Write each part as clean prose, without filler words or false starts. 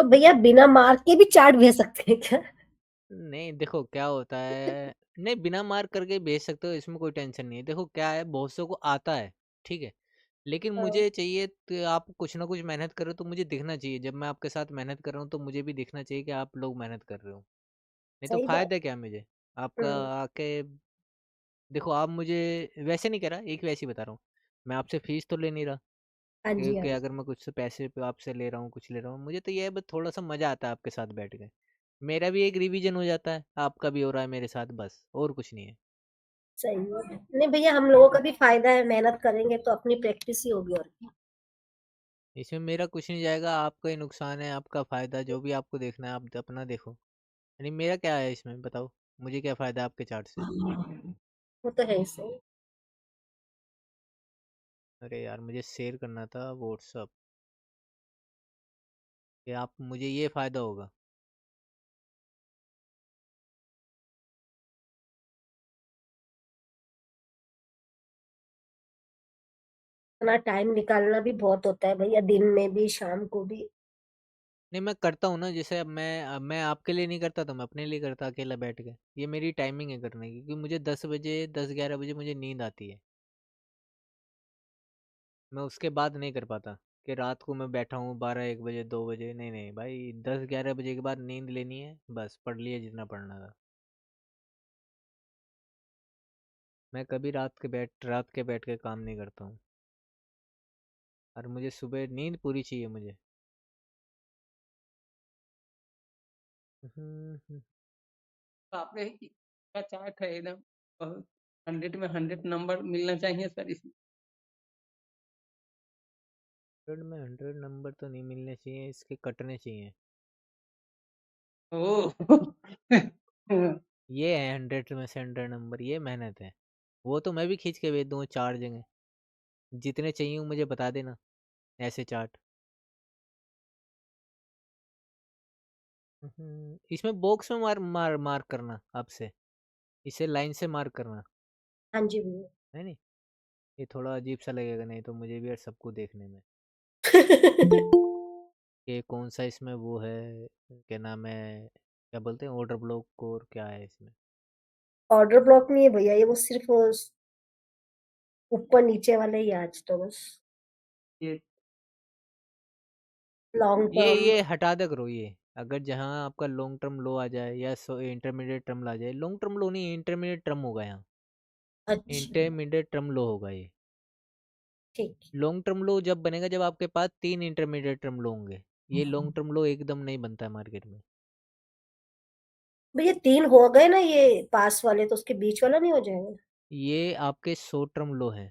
तो भैया बिना मार के भी चार्ट भेज सकते हैं क्या? नहीं देखो क्या होता है, नहीं बिना मार्क करके भेज सकते हो, इसमें कोई टेंशन नहीं है। देखो क्या है, बहुत सौ को आता है, ठीक है, लेकिन हाँ, मुझे चाहिए तो आप कुछ ना कुछ मेहनत करो तो मुझे दिखना चाहिए। जब मैं आपके साथ मेहनत कर रहा हूँ तो मुझे भी दिखना चाहिए कि आप लोग मेहनत कर रहे हो। नहीं तो सही बात। फायदा क्या मुझे आपका हम्म। आके। देखो आप मुझे वैसे नहीं कह रहा, एक वैसे ही बता रहा हूँ, मैं आपसे फीस तो ले नहीं रहा, हाँ जी, हाँ क्योंकि जी। अगर मैं कुछ से पैसे पे आपसे ले रहा हूँ, कुछ ले रहा हूँ, मुझे तो ये है बस थोड़ा सा मजा आता है आपके साथ बैठ के। मेरा भी एक रिवीजन हो जाता है, आपका भी हो रहा है मेरे साथ, बस और कुछ नहीं है। सही है। नहीं भैया, हम लोगों का भी फायदा है, मेहनत करेंगे तो अपनी प्रैक्टिस ही होगी और क्या। इसमें मेरा कुछ नहीं जाएगा, आपका ही नुकसान है, आपका फायदा, जो भी आपको देखना है आप अपना देखो। यानी मेरा क्या है इसमें बताओ, मुझे क्या फायदा है आपके चार्ट से। वो तो है ही सही। अरे यार मुझे शेयर करना था व्हाट्सअप, कि आप मुझे ये फायदा होगा। इतना टाइम निकालना भी बहुत होता है भैया, दिन में भी शाम को भी। नहीं मैं करता हूँ ना, जैसे अब मैं आपके लिए नहीं करता तो मैं अपने लिए करता अकेला बैठ के। ये मेरी टाइमिंग है करने की, क्योंकि मुझे 10 बजे 10 11 बजे मुझे नींद आती है। मैं उसके बाद नहीं कर पाता कि रात को मैं बैठा हूँ 12 1 बजे 2 बजे, नहीं नहीं भाई, 10 11 बजे के बाद नींद लेनी है, बस पढ़ लिया जितना पढ़ना था। मैं कभी रात के बैठ के काम नहीं करता हूँ। और मुझे सुबह नींद पूरी चाहिए मुझे। आपने का चार्ट है एकदम 100 में 100 नंबर मिलना चाहिए सर इसमें। 100 में 100 नंबर तो नहीं मिलने चाहिए, इसके कटने चाहिए। ओह ये है 100 में से 100 नंबर, ये मेहनत है। वो तो मैं भी खींच के भेज दूंगा 4 जगह, जितने चाहिए हो मुझे बता देना, ऐसे चार्ट। इसमें बॉक्स में मार मार मार्क करना आपसे, इसे लाइन से मार्क करना हाँ जी भैया। है नहीं। ये थोड़ा अजीब सा लगेगा, नहीं तो मुझे भी और सबको देखने में कि कौन सा इसमें वो है, क्या नाम है, क्या बोलते हैं, ऑर्डर ब्लॉक और क्या है इसमें। ऑर्डर ब्लॉक नहीं है भैया, ये वो सिर्फ ऊपर नीचे वाले ही है आज तो बस। ये लॉन्ग टर्म। ये हटा दे करो ये। अगर जहाँ आपका लॉन्ग टर्म लो आ जाए या इंटरमीडिएट टर्म ला जाए, लॉन्ग टर्म लो नहीं, इंटरमीडिएट टर्म होगा यहाँ। अच्छा। इंटरमीडिएट टर्म लो होगा ये। ठीक। लॉन्ग टर्म लो जब बनेगा जब आपके पास 3 इंटरमीडिएट टर्म लो होंगे। ये लॉन्ग टर्म लो एकदम नहीं बनता है मार्केट में। भैया 3 हो गए ना ये पास वाले, तो उसके बीच वाला नहीं हो जाएगा? ये आपके शॉर्ट टर्म लो है।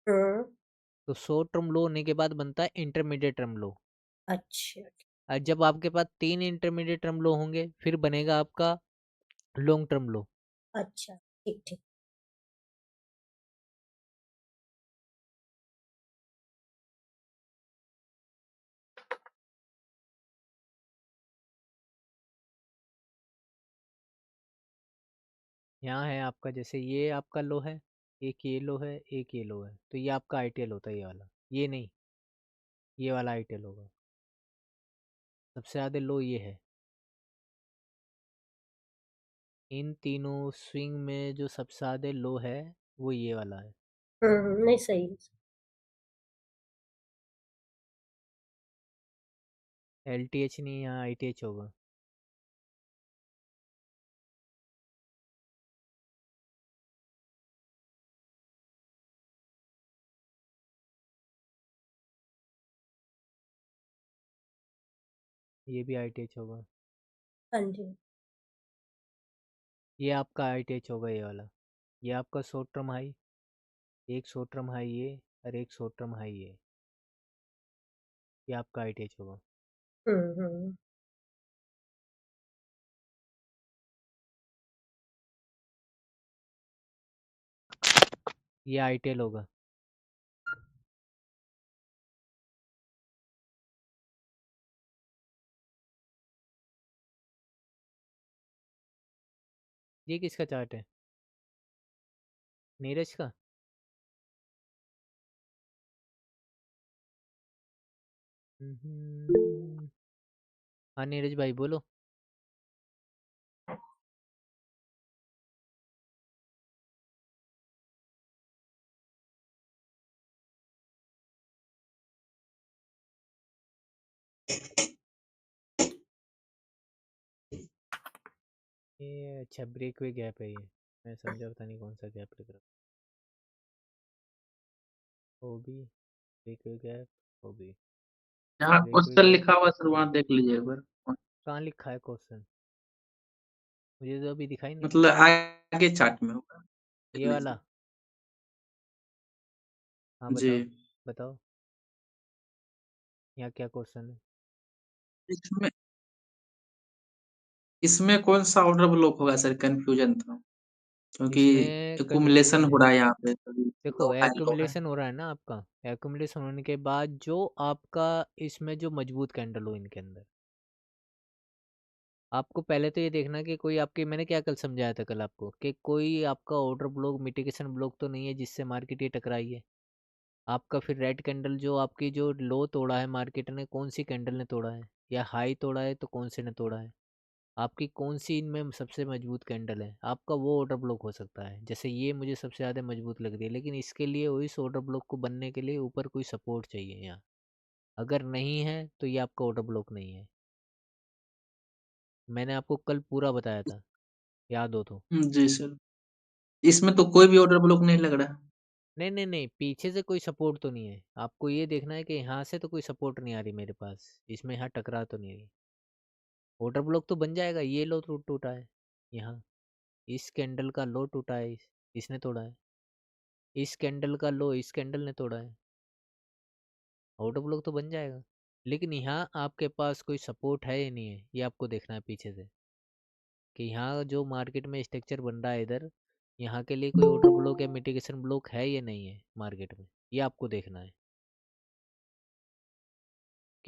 हाँ। तो शॉर्ट टर्म लो होने के बाद बनता है इंटरमीडिएट टर्म लो। अच्छा। और जब आपके पास 3 इंटरमीडिएट टर्म लो होंगे फिर बनेगा आपका लॉन्ग टर्म लो। अच्छा, ठीक ठीक। यहाँ है आपका, जैसे ये आपका लो है, एक ये लो है, एक ये लो है, तो ये आपका आईटीएल होता है, ये वाला, ये नहीं, ये वाला आईटीएल होगा। सबसे ज़्यादा लो ये है। इन तीनों स्विंग में जो सबसे ज़्यादा लो है वो ये वाला है। नहीं सही। एलटीएच नहीं, यहाँ आईटीएच होगा। ये भी आईटीएच होगा। हाँ जी। ये आपका आईटीएच होगा, ये वाला। ये आपका शॉर्ट टर्म हाई, एक शॉर्ट टर्म हाई ये, और एक शॉर्ट टर्म हाई ये आपका आईटीएच होगा। हम्म। ये आईटीएल होगा। ये किसका चार्ट है, नीरज का। हाँ नीरज भाई बोलो। ये अच्छा ब्रेकवे गैप है ये, मैं समझा पता नहीं कौन सा गैप लिख रहा। ओबी ब्रेकवे गैप ओबी जहाँ ब्रेकवे क्वेश्चन गैप। लिखा हुआ सर वहाँ देख लीजिए एक बार। कहाँ लिखा है क्वेश्चन? मुझे तो अभी दिखाई नहीं। मतलब आगे चार्ट में होगा, देख ये वाला? लीजिए। हाँ जी। बताओ बताओ, यहाँ क्या क्वेश्चन है? इसमें इसमें कौन सा ऑर्डर ब्लॉक होगा सर, कंफ्यूजन था क्योंकि इसमें एक्यूमुलेशन कन्फ्यूजन हो है। रहा है यहाँ पे, कभी देखो लो हाई लो है। एक्यूमुलेशन हो रहा है ना आपका, एक्यूमुलेशन होने के बाद जो आपका इसमें जो मजबूत कैंडल हो इनके अंदर, आपको पहले तो ये देखना कि कोई आपके, मैंने क्या कल समझाया था कल आपको, कि कोई आपका ऑर्डर ब्लॉक मिटिगेशन ब्लॉक तो नहीं है जिससे मार्केट ये टकराई है। आपका फिर रेड कैंडल जो आपकी जो लो तोड़ा है मार्केट ने, कौन सी कैंडल ने तोड़ा है, या हाई तोड़ा है तो कौन से ने तोड़ा है, आपकी कौन सी इनमें सबसे मजबूत कैंडल है, आपका वो ऑर्डर ब्लॉक हो सकता है। जैसे ये मुझे सबसे ज़्यादा मजबूत लग रही है, लेकिन इसके लिए वो इस ऑर्डर ब्लॉक को बनने के लिए ऊपर कोई सपोर्ट चाहिए यहाँ। अगर नहीं है तो ये आपका ऑर्डर ब्लॉक नहीं है। मैंने आपको कल पूरा बताया था, याद हो तो। जी सर, इसमें तो कोई भी ऑर्डर ब्लॉक नहीं लग रहा है। नहीं नहीं नहीं, पीछे से कोई सपोर्ट तो नहीं है, आपको ये देखना है कि यहाँ से तो कोई सपोर्ट नहीं आ रही मेरे पास, इसमें यहाँ टकरा तो नहीं रही। ऑर्डर ब्लॉक तो बन जाएगा, ये लो टूटा है यहाँ, इस कैंडल का लो टूटा है, इसने तोड़ा है, इस कैंडल का लो इस कैंडल ने तोड़ा है, ऑर्डर ब्लॉक तो बन जाएगा। लेकिन यहाँ आपके पास कोई सपोर्ट है या नहीं है, ये आपको देखना है पीछे से, कि यहाँ जो मार्केट में स्ट्रक्चर बन रहा है इधर, यहाँ के लिए कोई ऑर्डर ब्लॉक या मिटिगेशन ब्लॉक है या नहीं है मार्केट में, ये आपको देखना है।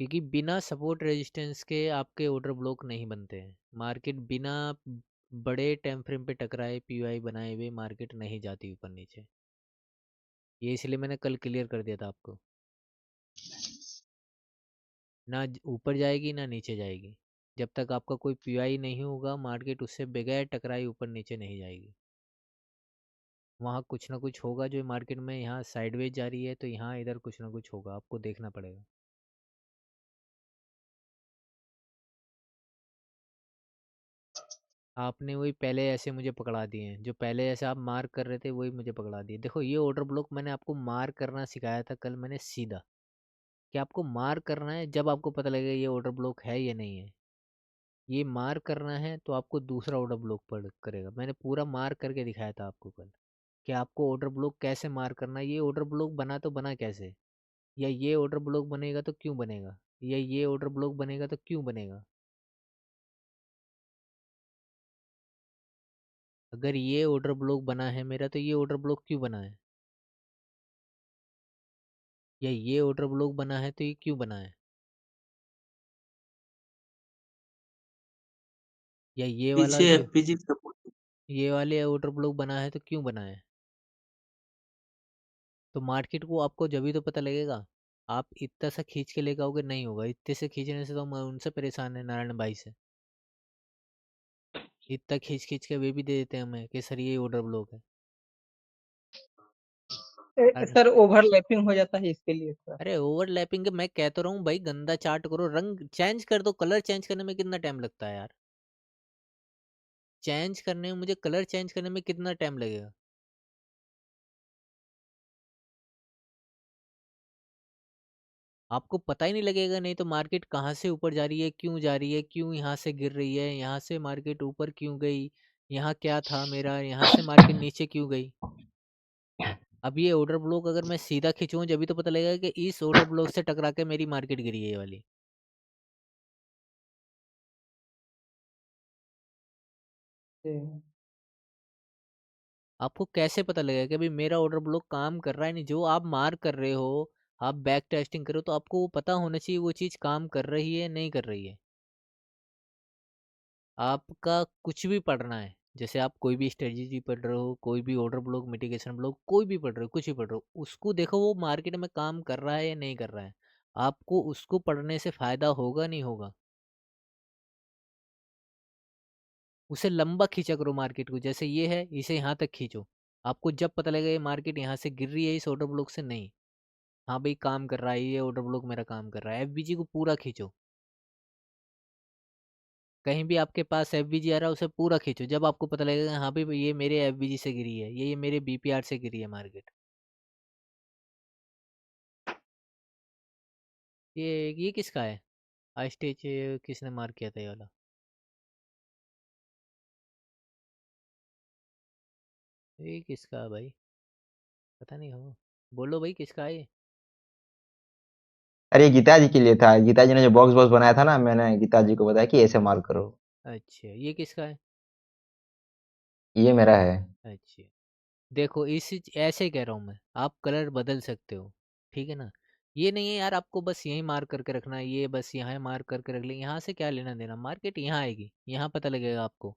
क्योंकि बिना सपोर्ट रेजिस्टेंस के आपके ऑर्डर ब्लॉक नहीं बनते हैं। मार्केट बिना बड़े टाइम फ्रेम पे टकराए पीयूआई बनाए हुए मार्केट नहीं जाती ऊपर नीचे। ये इसलिए मैंने कल क्लियर कर दिया था आपको, ना ऊपर जाएगी ना नीचे जाएगी। जब तक आपका कोई पीयूआई नहीं होगा मार्केट उससे बगैर टकराई ऊपर नीचे नहीं जाएगी। वहाँ कुछ ना कुछ होगा जो मार्केट में, यहाँ साइडवेज जा रही है तो यहाँ इधर कुछ ना कुछ होगा, आपको देखना पड़ेगा। आपने वही पहले ऐसे मुझे पकड़ा दिए हैं, जो पहले ऐसे आप मार्क कर रहे थे वही मुझे पकड़ा दिए। देखो ये ऑर्डर ब्लॉक मैंने आपको मार्क करना सिखाया था कल मैंने सीधा, कि आपको मार्क करना है जब आपको पता लगेगा ये ऑर्डर ब्लॉक है या नहीं है। ये मार्क करना है तो आपको दूसरा ऑर्डर ब्लॉक पड़ करेगा। मैंने पूरा मार्क करके दिखाया था आपको कल, कि आपको ऑर्डर ब्लॉक कैसे मार्क करना है। ये ऑर्डर ब्लॉक बना तो बना कैसे, या ये ऑर्डर ब्लॉक बनेगा तो क्यों बनेगा, या ये ऑर्डर ब्लॉक बनेगा तो क्यों बनेगा। अगर ये ऑर्डर ब्लॉक बना है मेरा तो ये ऑर्डर ब्लॉक क्यों बना है, या ये ऑर्डर ब्लॉक बना है तो ये क्यों बना है, या ये वाला पीछे जो एफपीजी सपोर्ट। ये वाले ऑर्डर ब्लॉक बना है तो क्यों बना है। तो मार्केट को आपको जब भी तो पता लगेगा। आप इतना सा खींच के लेके आओगे नहीं होगा, इतने से खींचने से तो हम उनसे परेशान है नारायण भाई से। इतना खींच खींच के वे भी दे देते हैं हमें कि सर ये ऑर्डर ब्लॉक है। अरे सर ओवरलैपिंग हो जाता है इसके लिए थोड़ा। अरे ओवरलैपिंग के मैं कह तो रहा हूँ भाई, गंदा चार्ट करो, रंग चेंज कर दो, कलर चेंज करने में कितना टाइम लगता है यार। चेंज करने में मुझे कलर चेंज करने में कितना टाइम लगेगा। आपको पता ही नहीं लगेगा, नहीं तो मार्केट कहाँ से ऊपर जा रही है, क्यों जा रही है, क्यों यहाँ से गिर रही है, यहाँ से मार्केट ऊपर क्यों गई, यहाँ क्या था मेरा, यहाँ से मार्केट नीचे क्यों गई। अब ये ऑर्डर ब्लॉक अगर मैं सीधा खींचूँ जब भी तो पता लगेगा कि इस ऑर्डर ब्लॉक से टकरा के मेरी मार्केट गिरी है ये वाली। जी। आपको कैसे पता लगेगा कि भाई मेरा ऑर्डर ब्लॉक काम कर रहा है नहीं। जो आप मार्क कर रहे हो, आप बैक टेस्टिंग करो तो आपको वो पता होना चाहिए वो चीज़ काम कर रही है नहीं कर रही है। आपका कुछ भी पढ़ना है, जैसे आप कोई भी स्ट्रेटजी पढ़ रहे हो, कोई भी ऑर्डर ब्लॉक मिटिगेशन ब्लॉक कोई भी पढ़ रहे हो, कुछ भी पढ़ रहे हो, उसको देखो वो मार्केट में काम कर रहा है या नहीं कर रहा है। आपको उसको पढ़ने से फ़ायदा होगा नहीं होगा। उसे लंबा खींचा करो मार्केट को, जैसे ये है इसे यहाँ तक खींचो। आपको जब पता लगेगा ये मार्केट यहाँ से गिर रही है इस ऑर्डर ब्लॉक से, नहीं हाँ भाई काम कर रहा है ये ऑर्डर ब्लॉक, मेरा काम कर रहा है, एफबीजी को पूरा खींचो। कहीं भी आपके पास एफबीजी आ रहा है उसे पूरा खींचो, जब आपको पता लगेगा हाँ भाई ये मेरे एफबीजी से गिरी है, ये मेरे बीपीआर से गिरी है मार्केट। ये किसका है? स्टेज किसने मार्क किया था ये वाला? ये किसका है भाई? पता नहीं हो, बोलो भाई किसका है ये? अरे गीता जी के लिए था, गीता जी ने जो बॉक्स बॉक्स बनाया था ना, मैंने गीता जी को बताया कि ऐसे मार करो। अच्छा ये किसका है? ये मेरा है। अच्छा देखो ऐसे कह रहा हूँ मैं, आप कलर बदल सकते हो, ठीक है ना? ये नहीं है यार आपको बस यहीं मार्क करके रखना है, ये बस यहाँ मार्क करके रख ले, यहाँ से क्या लेना देना, मार्केट यहाँ आएगी, यहाँ पता लगेगा आपको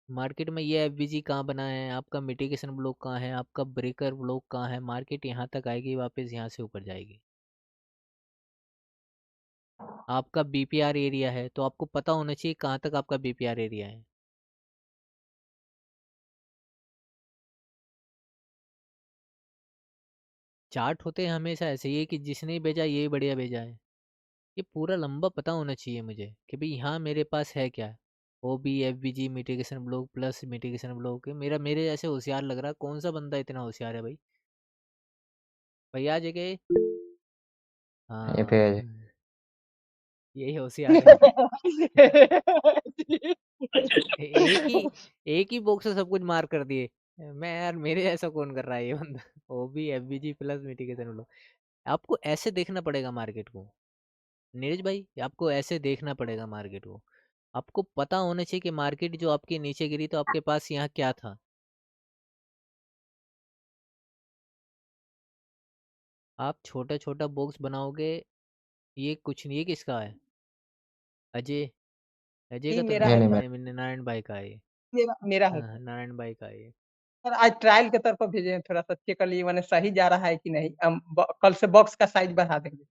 मार्केट में ये एफबीजी कहाँ बना है, आपका मिटिगेशन ब्लॉक कहाँ है, आपका ब्रेकर ब्लॉक कहाँ है, मार्केट यहाँ तक आएगी, वापस यहाँ से ऊपर जाएगी। आपका बीपीआर एरिया है तो आपको पता होना चाहिए कहाँ तक आपका बीपीआर एरिया है। चार्ट होते हैं हमेशा ऐसे, ये कि जिसने भेजा ये बढ़िया भेजा है, ये पूरा लंबा पता होना चाहिए मुझे कि भाई यहाँ मेरे पास है क्या। O B F B G mitigation block plus mitigation block, मेरे जैसे होशियार लग रहा है, कौन सा बंदा इतना होशियार है भाई? भैया जगह ये हाँ फिर यही होशियार है। एक ही एक ही बॉक्स से सब कुछ मार कर दिए। मैं यार मेरे ऐसा कौन कर रहा है ये बंदा। ओ बी एफ बी जी प्लस मिटिगेशन ब्लॉक, आपको ऐसे देखना पड़ेगा मार्केट को नीरज भाई, आपको ऐसे देखना पड़ेगा मार्केट को। आपको पता होना चाहिए कि मार्केट जो आपके नीचे गिरी तो आपके पास यहाँ क्या था। आप छोटा छोटा बॉक्स बनाओगे, ये कुछ नहीं, ये किसका है? अजय, अजय जी का तो मेरा नहीं नहीं है नहीं सर, मैं है, नारायण भाई का है ये। मेरा है हाँ हाँ, सर। नारायण भाई का है ये। सर आज ट्रायल के तौर पर भेजे हैं, थोड़ा सा चेक कर लिए मैंने, सही जा रहा है कि नहीं। हम कल से बॉक्स का साइज बढ़ा देंगे।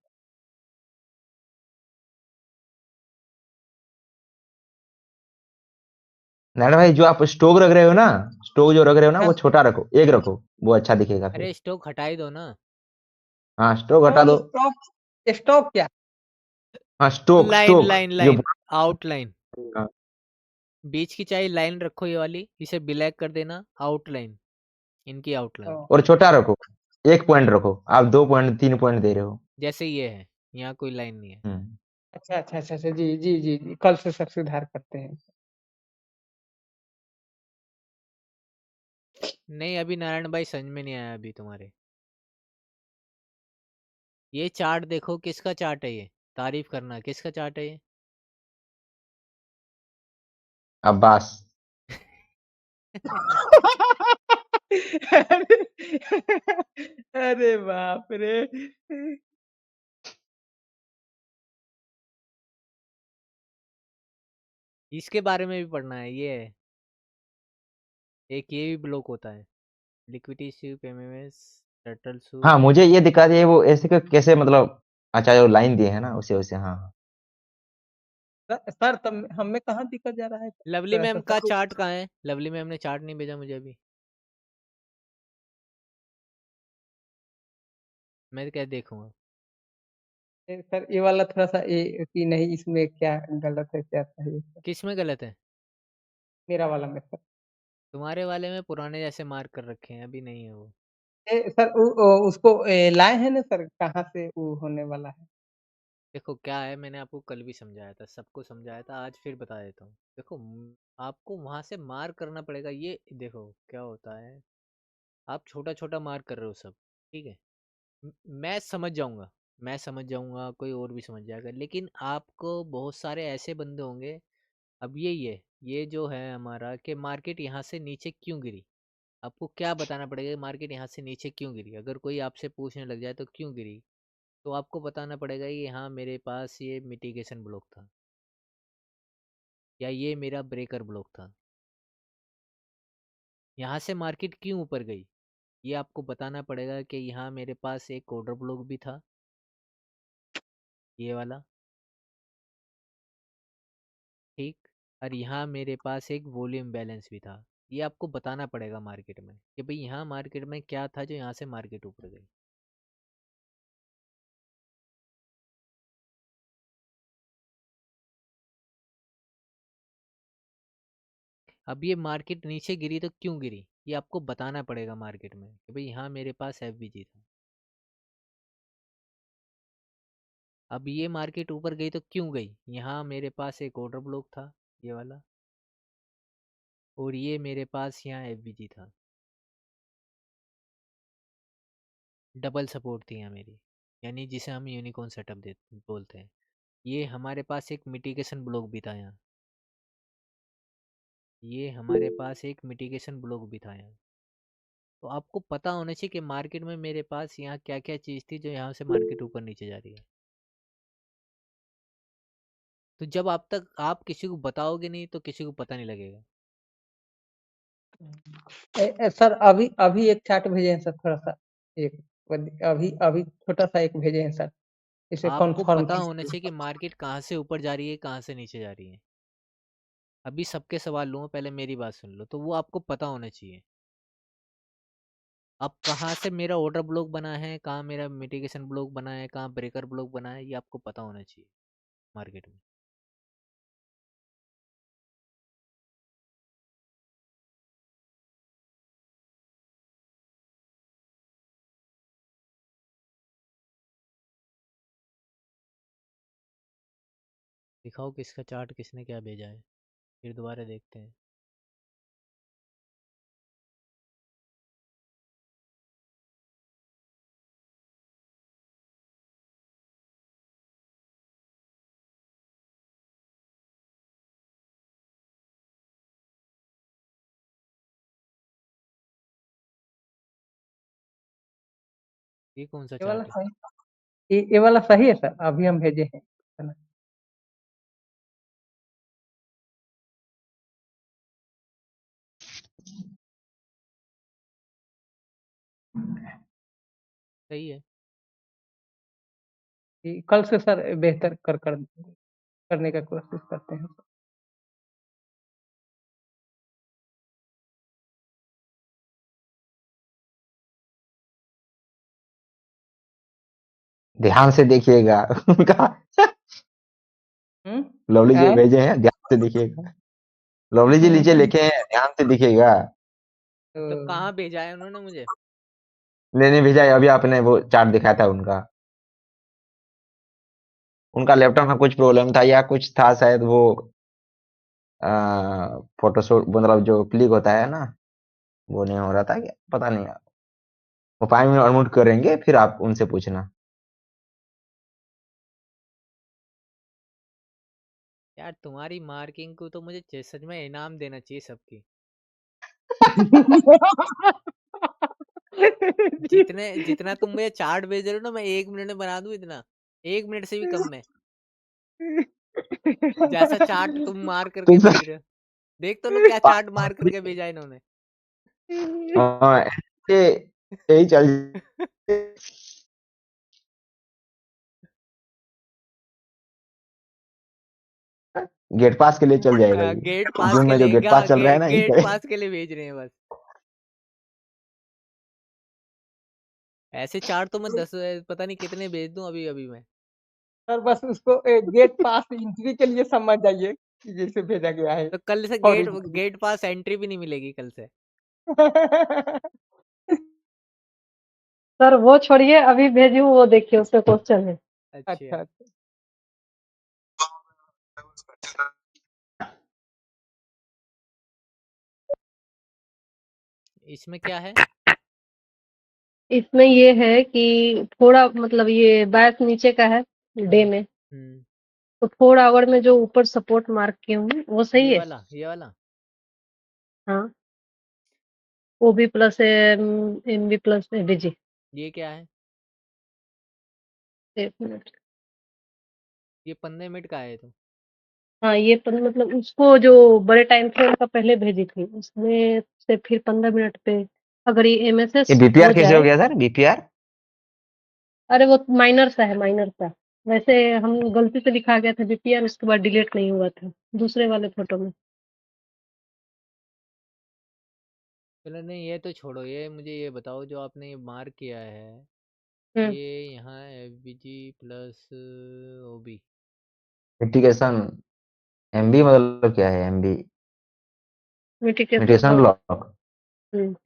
नारायण भाई, जो आप स्टोक रख रहे हो ना, स्टोक जो रख रहे हो ना, हाँ वो छोटा रखो, एक रखो, वो अच्छा दिखेगा फिर। अरे स्टॉक हटा ही दो ना। हाँ स्टोक हटा कौन दो। स्टॉक? स्टॉक क्या? हाँ स्टोक लाइन स्टोक लाइन जो लाइन, आउटलाइन, हाँ, बीच की चाहे लाइन रखो ये वाली, इसे ब्लैक कर देना, आउटलाइन, इनकी आउटलाइन। ओ, और छोटा रखो, 1 पॉइंट रखो, आप 2 पॉइंट 3 पॉइंट दे रहे हो। जैसे ये है, यहाँ कोई लाइन नहीं है। हम्म। अच्छा अच्छा अच्छा अच्छा, जी जी जी जी, कल से सर सुधार करते हैं। नहीं अभी नारायण भाई समझ में नहीं आया अभी तुम्हारे। ये चार्ट देखो, किसका चार्ट है ये? तारीफ करना, किसका चार्ट है ये? अब्बास। अरे अरे बाप रे। इसके बारे में भी पढ़ना है, ये है एक, ये भी ब्लॉक होता है, liquidity SVEEP, MMS, turtle soup. हाँ मुझे ये दिखा दिए वो ऐसे कैसे मतलब, अच्छा जो लाइन दिए है ना उसे उसे, हाँ हाँ। सर तब हमें कहाँ दिक्कत जा रहा है लवली थोड़ा सा मैम का सर। चार्ट कहाँ है? लवली मैम ने चार्ट नहीं भेजा मुझे अभी, मैं क्या देखूंगा? सर ये वाला थोड़ा सा ये कि नहीं, इसमें क्या गलत है क्या सही है सर? किस में गलत है? मेरा वाला में सर। तुम्हारे वाले में पुराने जैसे मार्क कर रखे हैं, अभी नहीं है वो। सर उसको लाए हैं ना सर, कहाँ से वो होने वाला है? देखो क्या है, मैंने आपको कल भी समझाया था, सबको समझाया था, आज फिर बता देता हूँ। देखो आपको वहां से मार्क करना पड़ेगा, ये देखो क्या होता है, आप छोटा छोटा मार्क कर रहे हो सब, ठीक है, मैं समझ जाऊंगा, मैं समझ जाऊंगा, कोई और भी समझ जाएगा, लेकिन आपको बहुत सारे ऐसे बंदे होंगे। अब ये जो है हमारा कि मार्केट यहाँ से नीचे क्यों गिरी, आपको क्या बताना पड़ेगा कि मार्केट यहाँ से नीचे क्यों गिरी। अगर कोई आपसे पूछने लग जाए तो क्यों गिरी, तो आपको बताना पड़ेगा कि हाँ मेरे पास ये मिटिगेशन ब्लॉक था, या ये मेरा ब्रेकर ब्लॉक था। यहाँ से मार्केट क्यों ऊपर गई, ये आपको बताना पड़ेगा कि यहाँ मेरे पास एक ऑर्डर ब्लॉक भी था, ये वाला, ठीक। और यहाँ मेरे पास एक वॉल्यूम बैलेंस भी था। ये आपको बताना पड़ेगा मार्केट में कि भाई यहाँ मार्केट में क्या था जो यहाँ से मार्केट ऊपर गई। अब ये मार्केट नीचे गिरी तो क्यों गिरी, ये आपको बताना पड़ेगा मार्केट में कि भाई यहाँ मेरे पास एफबीजी था। अब ये मार्केट ऊपर गई तो क्यों गई, यहाँ मेरे पास एक ऑर्डर ब्लॉक था ये वाला, और ये मेरे पास यहाँ एफबीजी था, डबल सपोर्ट थी यहाँ मेरी, यानी जिसे हम यूनिकॉर्न सेटअप बोलते हैं। ये हमारे पास एक मिटिगेशन ब्लॉक भी था यहाँ, ये हमारे पास एक मिटिगेशन ब्लॉक भी था यहाँ। तो आपको पता होना चाहिए कि मार्केट में मेरे पास यहाँ क्या क्या चीज़ थी जो यहाँ से मार्केट ऊपर नीचे जा रही है। तो जब आप किसी को बताओगे नहीं तो किसी को पता नहीं लगेगा। सर अभी अभी एक चार्ट भेजे हैं सर, थोड़ा सा एक अभी अभी छोटा सा एक भेजे हैं सर, इसे आपको कॉन्फर्म पता होना कीजिए। चाहिए कि मार्केट कहाँ से ऊपर जा रही है कहाँ से नीचे जा रही है। अभी सबके सवाल लूँगा, पहले मेरी बात सुन लो। तो वो आपको पता होना चाहिए अब कहाँ से मेरा ऑर्डर ब्लॉक बना है, कहाँ मेरा मिटिगेशन ब्लॉक बना है, कहाँ ब्रेकर ब्लॉक बना है, ये आपको पता होना चाहिए मार्केट में। दिखाओ किसका चार्ट किसने क्या भेजा है, फिर दोबारा देखते हैं। ये कौन सा ये वाला चार्ट है? सही, ये वाला सही है सर, अभी हम भेजे हैं है ना? सही है। कि कल से सर बेहतर करने का कोशिश करते हैं। ध्यान से देखिएगा उनका। लवली जी हैं? भेजे हैं, ध्यान से देखिएगा। लवली जी नीचे लिखे हैं, ध्यान से दिखेगा। तो तो कहाँ भेजा है उन्होंने मुझे? नहीं भेजा है, अभी आपने वो चार्ट दिखाया था उनका। उनका लैपटॉप में कुछ प्रॉब्लम था या कुछ था शायद, वो फोटोशॉप मतलब जो क्लिक होता है ना, वो नहीं हो रहा था क्या, पता नहीं। वो 5 मिनट अनम्यूट करेंगे, फिर आप उनसे पूछना। यार तुम्हारी मार्किंग को तो मुझे सच में इनाम देना चाहिए सबकी। जितना तुम मुझे चार्ट भेज रहे हो ना, मैं 1 मिनट में बना दूं इतना, 1 मिनट से भी कम में। जैसा चार्ट तुम मार करके तुम भेज रहे हो, देख तो लो क्या चार्ट मार करके भेजा है इन्होंने। हाँ, ये यही चल गेट पास के लिए चल जाएगा ये। गेट पास जून के में जो लिए गेट पास चल रहा है ना, यही गेट करें। पास के लिए भेज रहे हैं बस। ऐसे चार्ट तो मैं 10 पता नहीं कितने भेज दूं अभी अभी मैं। सर बस उसको गेट पास एंट्री के लिए समझ जाइए कि जैसे भेजा गया है तो कल से और गेट पास एंट्री भी नहीं मिलेगी कल से। सर वो छोड़िए, अभी भेजी हूँ, वो देखिए उसका क्वेश्चन है। अच्छा, अच्छा इसमें क्या है? इसमें ये है कि थोड़ा मतलब ये बैक नीचे का है डे में, हम्म, तो 4 आवर में जो ऊपर सपोर्ट मार्क किए हूँ वो सही है। ये वाला। हाँ, O B plus M B plus ABG. ये क्या है? 1 मिनट। ये 15 मिनट का है तो। हाँ, ये मतलब उसको जो बड़े टाइम फ्रेम का पहले भेजी थी उसमें से फिर 15 मिनट पे अगर ये ये एमएसएस बीपीआर हो कैसे हो जाए। गया सर, बीपीआर? अरे वो माइनर सा है, माइनर सा। वैसे हम गलती से लिखा गया था बीपीआर, उसके बाद डिलीट नहीं हुआ था, दूसरे वाले फोटो में। चलो नहीं, ये तो छोड़ो, ये मुझे ये बताओ जो आपने ये मार्क किया है, हम्म। ये यहाँ FBG plus OB। Mitigation MB मतलब क्या है? MB mitigation mitigation block. Block.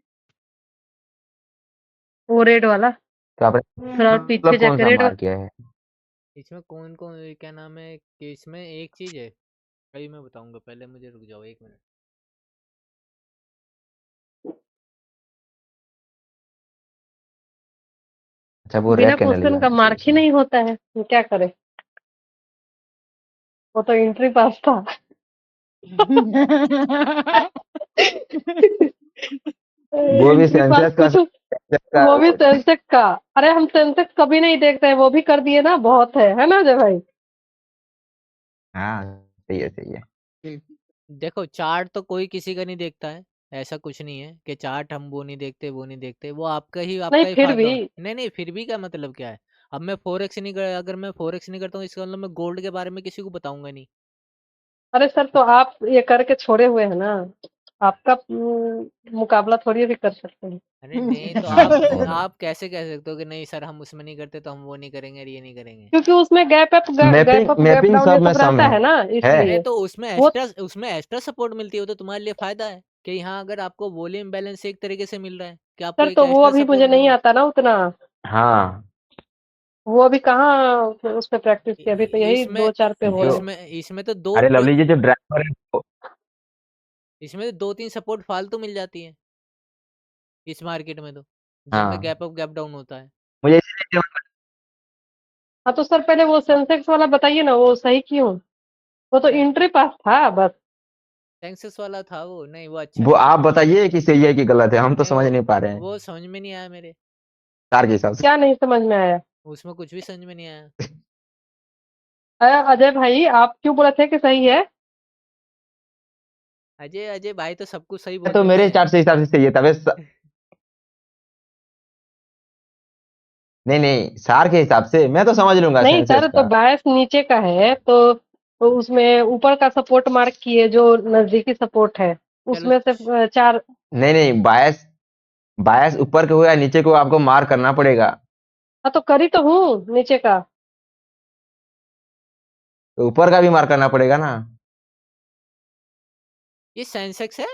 वो रेड वाला तो आपने थोड़ा और पीछे मतलब कौन जाके सा रेड मार्क किया है? इसमें कौन कौन, क्या नाम है कि इसमें एक चीज है, अभी मैं बताऊंगा, पहले मुझे रुक जाओ 1 मिनट। अच्छा, वो बिना रैक कैंडल क्वेश्चन भी का आना मार्क ही चाहिए। नहीं होता है, तो क्या करे। वो तो एंट्री पास था। वो भी एंट्री पास सेंसेस का कुछ, वो भी सेंसेक्स का। अरे हम सेंसेक्स कभी नहीं देखते हैं, वो भी कर दिए ना, बहुत है ना अजय भाई। हाँ, सही है सही है। देखो चार्ट तो कोई किसी का नहीं देखता है, ऐसा कुछ नहीं है कि चार्ट हम वो नहीं देखते वो नहीं देखते, वो नहीं आपका ही फिर फायदा भी। हो। नहीं नहीं, फिर भी का मतलब क्या है? अब मैं फोरेक्स नहीं कर, अगर मैं फोरेक्स नहीं करता हूँ इसका मतलब मैं गोल्ड के बारे में किसी को बताऊंगा नहीं। अरे सर तो आप ये करके छोड़े हुए हैं ना, आपका मुकाबला थोड़ी भी कर सकते हैं। अरे नहीं तो हाँ, वो है। आप कैसे कह सकते हो कि नहीं सर हम उसमें नहीं करते तो हम वो नहीं करेंगे और ये नहीं करेंगे? क्योंकि उसमें gap mapping up gap mapping down ये सब में सब सम रहता है ना, है। अरे इसलिए। तो वो उसमें एक्स्ट्रा सपोर्ट मिलती है, वो तो तुम्हारे लिए फायदा है कि यहाँ अगर आपको वॉल्यूम बैलेंस एक तरीके से मिल रहा है कि आपको सर एक तो वो एक्स्ट्रा अभी सपोर्ट मुझे मिल नहीं रहा आता ना उतना। हाँ, वो अभी कहाँ उस पे प्रैक्टिस है। की, अभी तो यही इसमें 2-4 पे हो रहा है। इसमें तो दो अरे लवली जी, जो ड्राइवर है इसमें तो 2-3 सपोर्ट फालतू मिल जाती है इस मार्केट में, तो जब में हाँ, गैप अप गैप डाउन होता है। मुझे इसीलिए हाँ तो सर पहले वो सेंसेक्स वाला बताइए ना, वो सही क्यों। वो तो एंट्री पास था बस। सेंसेक्स वाला था वो, नहीं वो अच्छा वो नहीं था। आप बताइए कि सही है कि गलत है, हम तो नहीं समझ नहीं पा रहे हैं वो समझ में नहीं आया मेरे, तार के हिसाब से। क्या नहीं समझ में आया। उसमें कुछ भी समझ में नहीं आया। अरे अजय भाई आप क्यों बोले थे कि सही है। अजय अजय भाई तो सब कुछ सही बोल तो देते मेरे हैं। चार्ट से हिसाब से सही है तबे नहीं नहीं, सार के हिसाब से मैं तो समझ लूंगा नहीं सेंसेस सर तो का। बायस नीचे का है तो उसमें ऊपर का सपोर्ट मार्क किए जो नजदीकी सपोर्ट है, चलो उसमें से 4। नहीं नहीं, बायस बायस ऊपर के हो या नीचे को आपको मार्क करना पड़ेगा। हाँ तो करी तो हूँ नीचे का। तो ऊपर का भी मार्क करना पड़ेगा ना। ये सेंसेक्स है।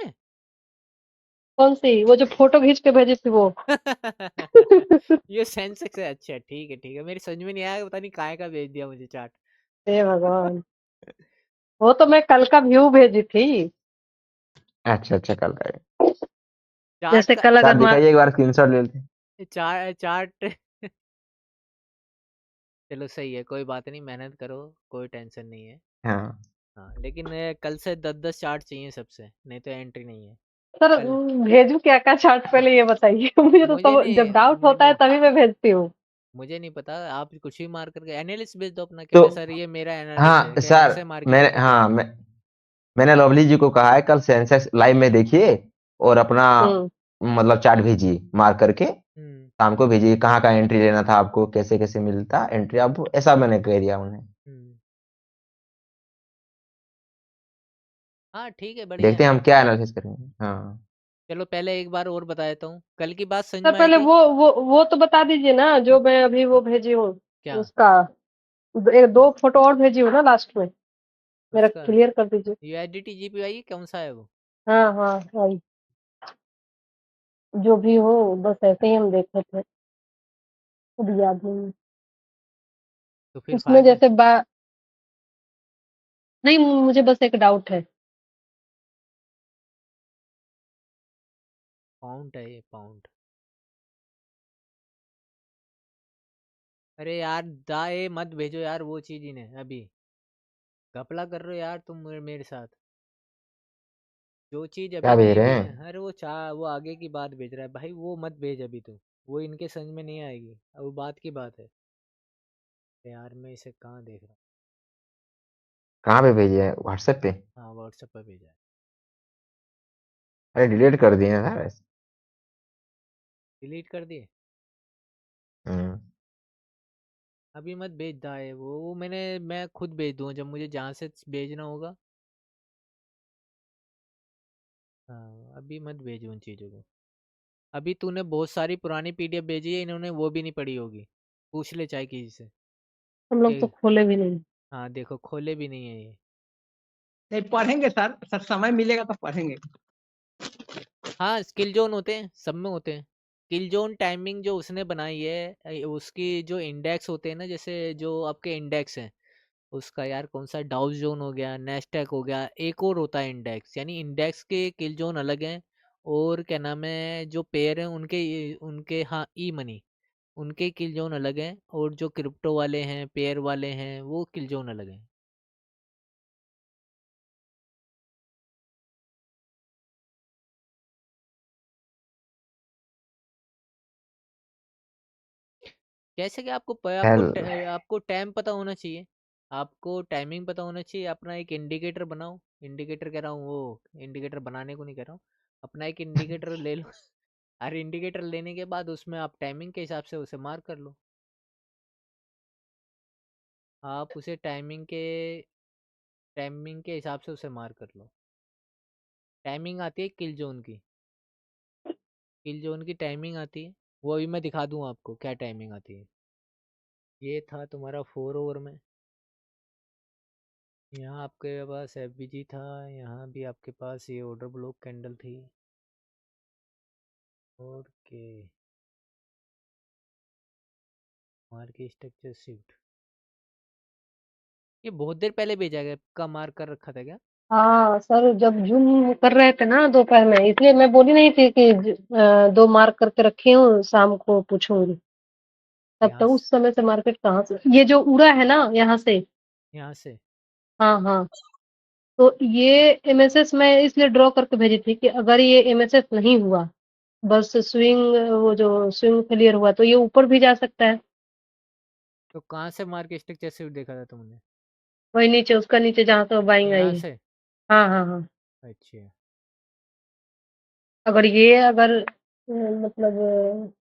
कौन सी, वो जो फोटो खींच के भेजी थी वो। ये सेंसेक्स है, अच्छा ठीक है, मेरी समझ में नहीं आया, पता नहीं काय का भेज दिया मुझे चार्ट। हे भगवान, वो तो मैं कल का व्यू भेजी थी। अच्छा अच्छा, कल का है। चार्ट जैसे का कल सर अगर दिखाइए एक बार, स्क्रीनशॉट ले लेते हैं। चार्ट चलो सही है, कोई बात नहीं, मेहनत करो, कोई टेंशन नहीं है। हाँ, हाँ लेकिन कल से 10-10 चार्ट चाहिए सबसे, नहीं तो एंट्री नहीं है सर कल। भेजू क्या क्या चार्ट पहले ये बताइए। मुझे तो मुझे सब जब डाउट नहीं होता है तभी मैं भेजती हूँ। मुझे नहीं पता, आप कुछ भी मार करके एनालिस्ट भेज दो अपना कि तो भाई सर ये मेरा एनालिस्ट है हाँ कि सर, ऐसे मार्केट है। मैंने लवली जी को कहा है कल सेंसेक्स लाइव में देखिए और अपना हम्म। मतलब चार्ट भेजिए मार्क करके। हम्म शाम को भेजिए कहाँ का एंट्री लेना था आपको, कैसे कैसे मिलता एंट्री, आप ऐसा मैंने कह दिया उन्हें। हम्म हाँ ठीक है, बढ़िया देखते हैं है। हम क्या एनालिसिस करेंगे। हाँ, चलो पहले एक बार और बता देता हूँ, कल की बात समझ सर में आई पहले क्या? वो तो बता दीजिए ना जो मैं अभी वो भेजी हूँ। क्या उसका एक 2 फोटो और भेजी हूँ ना लास्ट में, मेरा उसका? क्लियर कर दीजिए। USDT GPY कौन सा है वो? हाँ हाँ वही, जो भी हो, बस ऐसे ही हम देखे थे, खुद याद नहीं। तो फिर उसमें फायदा, जैसे नहीं, मुझे बस एक डाउट है। पाउंड है ये, पाउंड। अरे यार दाए मत भेजो यार वो चीज इन्हें अभी, घपला कर रहे हो यार तुम मेरे साथ। जो चीज क्या अभी भेज नहीं रहे भेज, हैं? अरे वो आगे की बात भेज रहा है भाई, वो मत भेज अभी तू, वो इनके समझ में नहीं आएगी, अब वो बात की बात है। यार मैं इसे कहाँ देख रहा कहाँ पे भेजे हैं? व्हाट्सएप पे? हूँ, हाँ व्हाट्सएप पर भेजा है। अरे डिलीट कर दिए हैं सर। डिलीट कर दिए? हम्म, अभी मत भेज दाए, वो मैं खुद भेज दूंगा जब मुझे जहाँ से भेजना होगा, हाँ, अभी मत भेज उन चीज़ों को। अभी तूने बहुत सारी पुरानी पीडीएफ भेजी है, इन्होंने वो भी नहीं पढ़ी होगी। पूछ ले चाहे किसी से हम लोग तो कि खोले भी नहीं। हाँ देखो, खोले भी नहीं है ये। नहीं पढ़ेंगे सर, समय मिलेगा तो पढ़ेंगे। हाँ, स्किल जोन होते हैं, सब में होते हैं। स्किल जोन टाइमिंग जो उसने बनाई है, उसकी जो इंडेक्स होते हैं ना, जैसे जो आपके इंडेक्स हैं, उसका यार कौन सा डाउ जोन हो गया, नेस्टैक हो गया, एक और होता है इंडेक्स, यानी इंडेक्स के किल जोन अलग हैं। और क्या नाम है, जो पेयर हैं उनके उनके हाँ ई मनी, उनके किल जोन अलग हैं। और जो क्रिप्टो वाले हैं, पेयर वाले हैं, वो किल जोन अलग हैं। जैसे कि हेल आपको टाइम पता होना चाहिए, आपको टाइमिंग पता होना चाहिए। अपना एक इंडिकेटर बनाओ, इंडिकेटर कह रहा हूँ, वो इंडिकेटर बनाने को नहीं कह रहा हूँ, अपना एक इंडिकेटर ले लो। हर इंडिकेटर लेने के बाद उसमें आप टाइमिंग के हिसाब से उसे मार्क कर लो। आप उसे टाइमिंग के हिसाब से उसे मार्क कर लो। टाइमिंग आती है किल जोन की, किल जोन की टाइमिंग आती है। वो अभी मैं दिखा दूँ आपको क्या टाइमिंग आती है। ये था तुम्हारा 4 ओवर में। यहाँ आपके पास एफबीजी था, यहाँ भी आपके पास ये ऑर्डर ब्लॉक कैंडल थी। ओके, मार्केट स्ट्रक्चर शिफ्ट, ये बहुत देर पहले भेजा गया का मार्क कर रखा था क्या? हाँ सर, जब जूम कर रहे थे ना दोपहर में, इसलिए मैं बोली नहीं थी कि 2 मार्क करके रखी हूँ, शाम को पूछूंगी। तब यहाँ तो उस समय से मार्केट कहाँ से ये जो उड़ा है ना यहाँ से। यहाँ से हाँ हाँ, तो ये एमएसएस मैं इसलिए ड्रॉ करके भेजी थी कि अगर ये एमएसएस नहीं हुआ, बस स्विंग, वो जो स्विंग फेलियर हुआ, तो ये ऊपर भी जा सकता है। तो कहाँ से मार्केट स्ट्रक्चर शिफ्ट देखा था तुमने? वही नीचे, उसका नीचे जहाँ से बाइंग आई यहाँ है। से? हाँ हाँ हाँ, अच्छा, अगर मतलब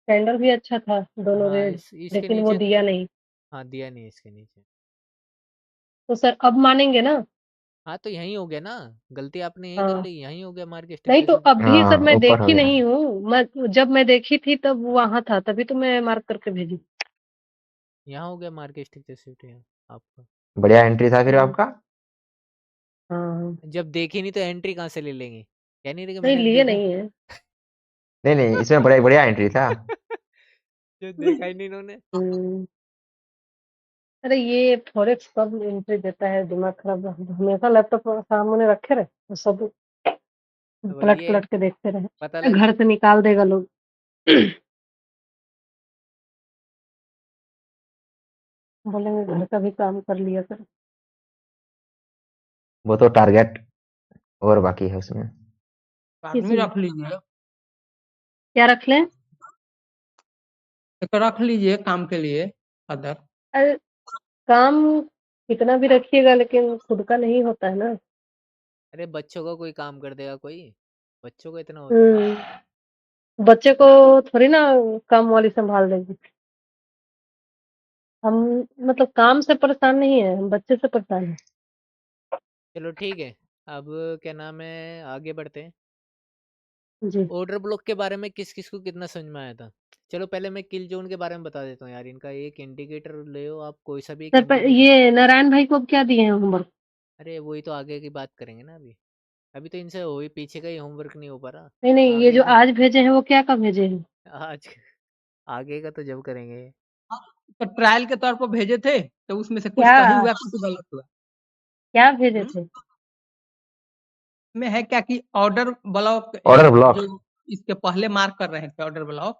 कैंडल भी अच्छा था, दोनों हाँ रेड, इसके लेकिन वो नीचे। दिया नहीं। हाँ दिया नहीं इसके नीचे। तो सर अब मानेंगे ना? हाँ तो यहीं हो गया ना, गलती आपने यहीं कर हाँ, ली, यहीं हो गया मार्केट नहीं स्ट्रक्चर तो शिफ्ट। अभी सर हाँ मैं ऊपर हो देखी गया। नहीं हूँ, जब मैं देखी थी तब वहां था, तभी तो मैं मार्क करके भेजी। यहाँ हो गया मार्केट स्ट्रक्चर शिफ्ट यहाँ आपका। बढ़िया एंट्री था फिर हम्म, आपका। हाँ, जब देखी नहीं तो एंट्री कहाँ से ले लेंगे? कह नहीं रहे कि नहीं मैंने लिए देखा। नहीं है। नहीं नहीं, इसमें बढ़िया बढ़िया एंट्री था। जो देखा ही नहीं इन्होंने। हम्म, अरे ये फॉरेक्स कब एंट्री देता है, दिमाग खराब। हमेशा लैपटॉप सामने रखे रहे तो सब पलट वही है, पलट के देखते पता रहे, लग घर से निकाल देगा लोग। बोलेंगे घर का भी काम कर लिया कर। वो तो टारगेट और बाकी है उसमें। आदमी रख लीजिए, क्या रख लें? एक रख लीजिए काम के लिए अदर। अरे काम कितना भी रखिएगा, लेकिन खुद का नहीं होता है ना। अरे बच्चों का कोई काम कर देगा कोई, बच्चों का इतना होता है? हम्म, बच्चे को थोड़ी ना काम वाली संभाल देगी। हम मतलब काम से परेशान नहीं है, हम बच्चे से परेशान है। चलो ठीक है, अब क्या नाम है, आगे बढ़ते हैं। जी ऑर्डर ब्लॉक के बारे में किस किस को कितना समझ में आया था? चलो पहले मैं किल जोन के बारे में बता देता हूँ यार। इनका एक इंडिकेटर ले हो आप, कोई सा भी एक सर, इंडिकेटर। ये नारायण भाई को अब क्या दिए हैं होमवर्क? अरे वही तो आगे की बात करेंगे ना अभी। अभी तो इनसे हो ही, पीछे का ही होमवर्क नहीं हो पा रहा। नहीं नहीं, ये आगे जो का आज भेजे हैं वो क्या का भेजे हैं? आज आगे का तो जब करेंगे। तो ट्रायल के तौर पर भेजे थे, तो उसमें से कुछ क्या सही हुआ कुछ गलत हुआ। क्या भेजे हम्म? थे? में है क्या कि ऑर्डर ब्लॉक ऑर्डर ब्लॉक। जो इसके पहले मार्क कर रहे थे ऑर्डर ब्लॉक,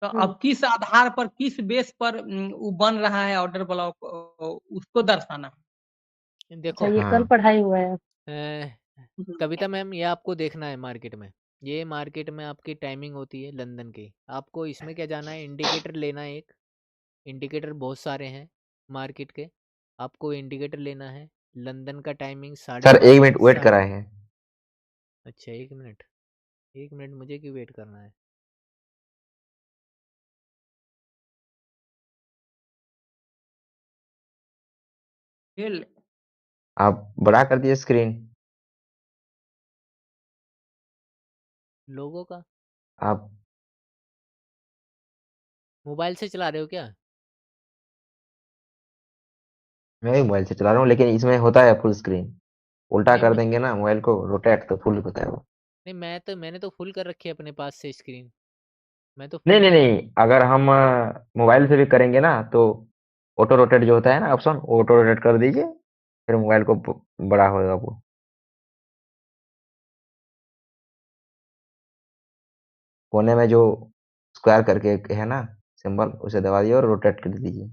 तो हम्म, अब किस आधार पर, किस बेस पर वो बन रहा है ऑर्डर ब्लॉक, उसको दर्शाना अच्छा, देखो, ये कल हाँ पढ़ाई हुआ है। अ, कविता मैम, ये आपको देखना है मार्केट में। ये मार्केट में आपकी टाइमिंग होती है लंदन की। आपको इसमें क्या जाना है, इंडिकेटर लेना है एक। इंडिकेटर बहुत सारे हैं मार्केट के, आपको इंडिकेटर लेना है। लंदन का टाइमिंग सर, 1 5:30 मिनट वेट कराए हैं। अच्छा 1 मिनट, 1 मिनट मुझे क्यों वेट करना है? है। आप बड़ा कर दिए स्क्रीन। लोगों का आप मोबाइल से चला रहे हो क्या? मैं भी मोबाइल से चला रहा हूँ, लेकिन इसमें होता है फुल स्क्रीन। उल्टा नहीं कर देंगे ना मोबाइल को रोटेट, तो फुल होता है वो। नहीं, मैंने तो फुल कर रखी है अपने पास से स्क्रीन। मैं तो नहीं फुल नहीं कर नहीं, अगर हम मोबाइल से भी करेंगे ना तो ऑटो रोटेट जो होता है ना ऑप्शन, ऑटो रोटेट कर दीजिए, फिर मोबाइल को बड़ा होगा वो। कोने में जो स्क्वायर करके एक है ना सिंबल, उसे दबा दिए और रोटेट कर दीजिए।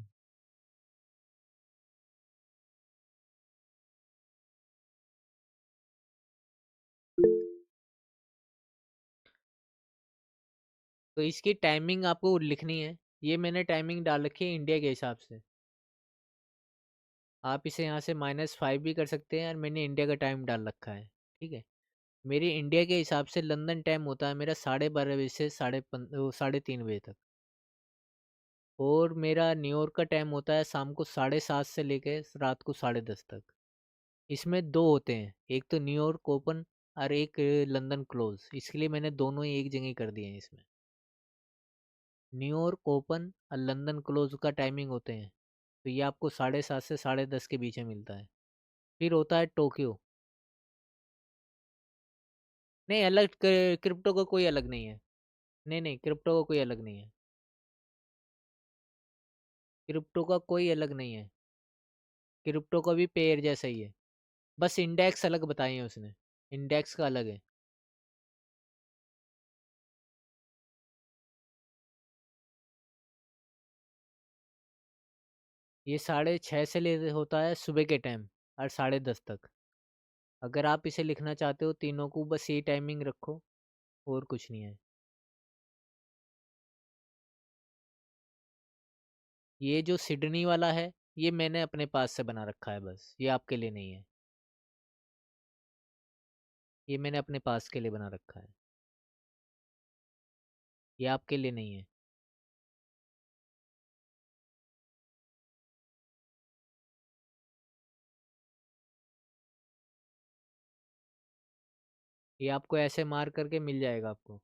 तो इसकी टाइमिंग आपको लिखनी है। ये मैंने टाइमिंग डाल रखी है इंडिया के हिसाब से। आप इसे यहाँ से -5 भी कर सकते हैं, और मैंने इंडिया का टाइम डाल रखा है। ठीक है, मेरी इंडिया के हिसाब से लंदन टाइम होता है मेरा 12:30 बजे से 3:30 बजे तक। और मेरा न्यूयॉर्क का टाइम होता है शाम को 7:30 से लेके रात को 10:30 तक। इसमें दो होते हैं, एक तो न्यूयॉर्क ओपन और एक लंदन क्लोज। इसके लिए मैंने दोनों ही एक जगह कर दिए हैं इसमें। न्यूयॉर्क ओपन और लंदन क्लोज का टाइमिंग होते हैं, तो ये आपको 7:30 से 10:30 के बीच में मिलता है। फिर होता है टोक्यो। नहीं, अलग क्रिप्टो का कोई अलग नहीं है। नहीं नहीं, क्रिप्टो का कोई अलग नहीं है। क्रिप्टो का कोई अलग नहीं है। क्रिप्टो का भी पेयर जैसा ही है, बस इंडेक्स अलग बताए हैं उसने। इंडेक्स का अलग है। ये 6:30 से ले होता है सुबह के टाइम, और 10:30 तक। अगर आप इसे लिखना चाहते हो तीनों को, बस ये टाइमिंग रखो, और कुछ नहीं है। ये जो सिडनी वाला है, ये मैंने अपने पास से बना रखा है, बस ये आपके लिए नहीं है। ये मैंने अपने पास के लिए बना रखा है, ये आपके लिए नहीं है। ये आपको ऐसे मार करके मिल जाएगा आपको।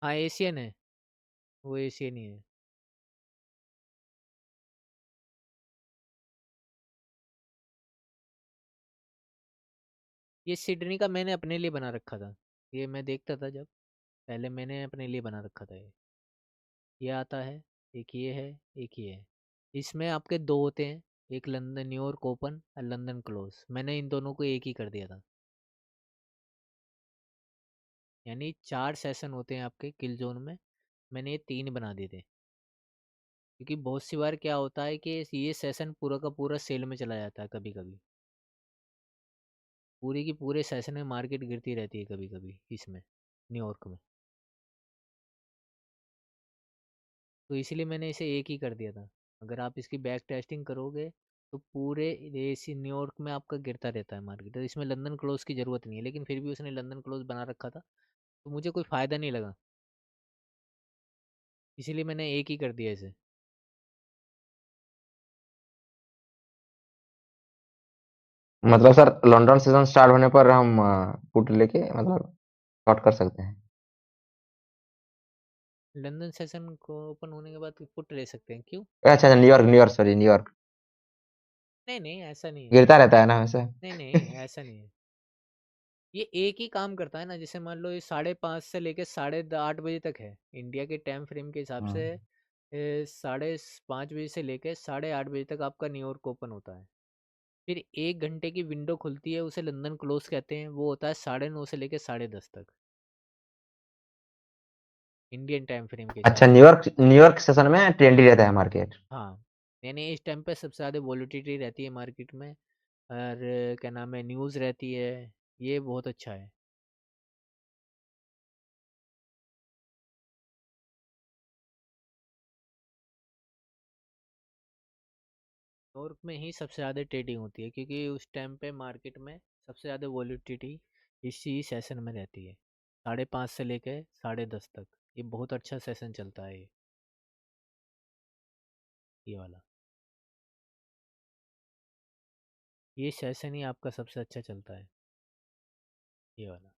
हाँ, एशियन है, वो एशियन ही है। ये सिडनी का मैंने अपने लिए बना रखा था। ये मैं देखता था जब पहले, मैंने अपने लिए बना रखा था। ये आता है, एक ये है, एक ये है। इसमें आपके दो होते हैं, एक लंदन न्यूयॉर्क ओपन और लंदन क्लोज। मैंने इन दोनों को एक ही कर दिया था। यानी 4 सेशन होते हैं आपके किल जोन में, मैंने ये 3 बना दिए थे। क्योंकि बहुत सी बार क्या होता है कि ये सेशन पूरा का पूरा सेल में चला जाता है कभी कभी। पूरी की पूरे सेशन में मार्केट गिरती रहती है कभी कभी इसमें, न्यूयॉर्क में। तो इसीलिए मैंने इसे एक ही कर दिया था। अगर आप इसकी बैक टेस्टिंग करोगे तो पूरे देश न्यूयॉर्क में आपका गिरता रहता है मार्केट। तो इसमें लंदन क्लोज की ज़रूरत नहीं है, लेकिन फिर भी उसने लंदन क्लोज बना रखा था, तो मुझे कोई फ़ायदा नहीं लगा। इसीलिए मैंने एक ही कर दिया इसे। मतलब सर लंदन सीजन स्टार्ट होने पर हम पुट लेके मतलब शॉर्ट कर सकते हैं। लंदन सेशन को ओपन होने के बाद पुट ले सकते हैं, क्यों? अच्छा अच्छा, न्यूयॉर्क न्यूयॉर्क सॉरी न्यूयॉर्क नहीं नहीं, ऐसा नहीं है। गिरता रहता है ना वैसे। नहीं नहीं, ऐसा नहीं है। ये एक ही काम करता है ना, जैसे मान लो ये 5:30 से लेके 8:30 बजे तक है इंडिया के टाइम फ्रेम के हिसाब से। हम्म। 5:30 बजे से लेके 8:30 बजे तक आपका न्यूयॉर्क ओपन होता है। फिर 1 घंटे की विंडो खुलती है, उसे लंदन क्लोज कहते हैं। वो होता है 9:30 से लेके 10:30 तक, इंडियन टाइम फ्रेम के हिसाब अच्छा, से। न्यूयॉर्क न्यूयॉर्क सेशन में ट्रेंडी रहता है मार्केट। हाँ, यानी इस टाइम पे सबसे ज़्यादा वॉलिटिलिटी रहती है मार्केट में, और क्या नाम है, न्यूज़ रहती है। ये बहुत अच्छा है। न्यूयॉर्क में ही सबसे ज़्यादा ट्रेडिंग होती है, क्योंकि उस टाइम पे मार्केट में सबसे ज़्यादा वॉलिटिलिटी इसी सेशन में रहती है, 5:30 से लेके 10:30 तक ये बहुत अच्छा सेशन चलता है ये वाला। ये सेशन ही आपका सबसे अच्छा चलता है ये वाला।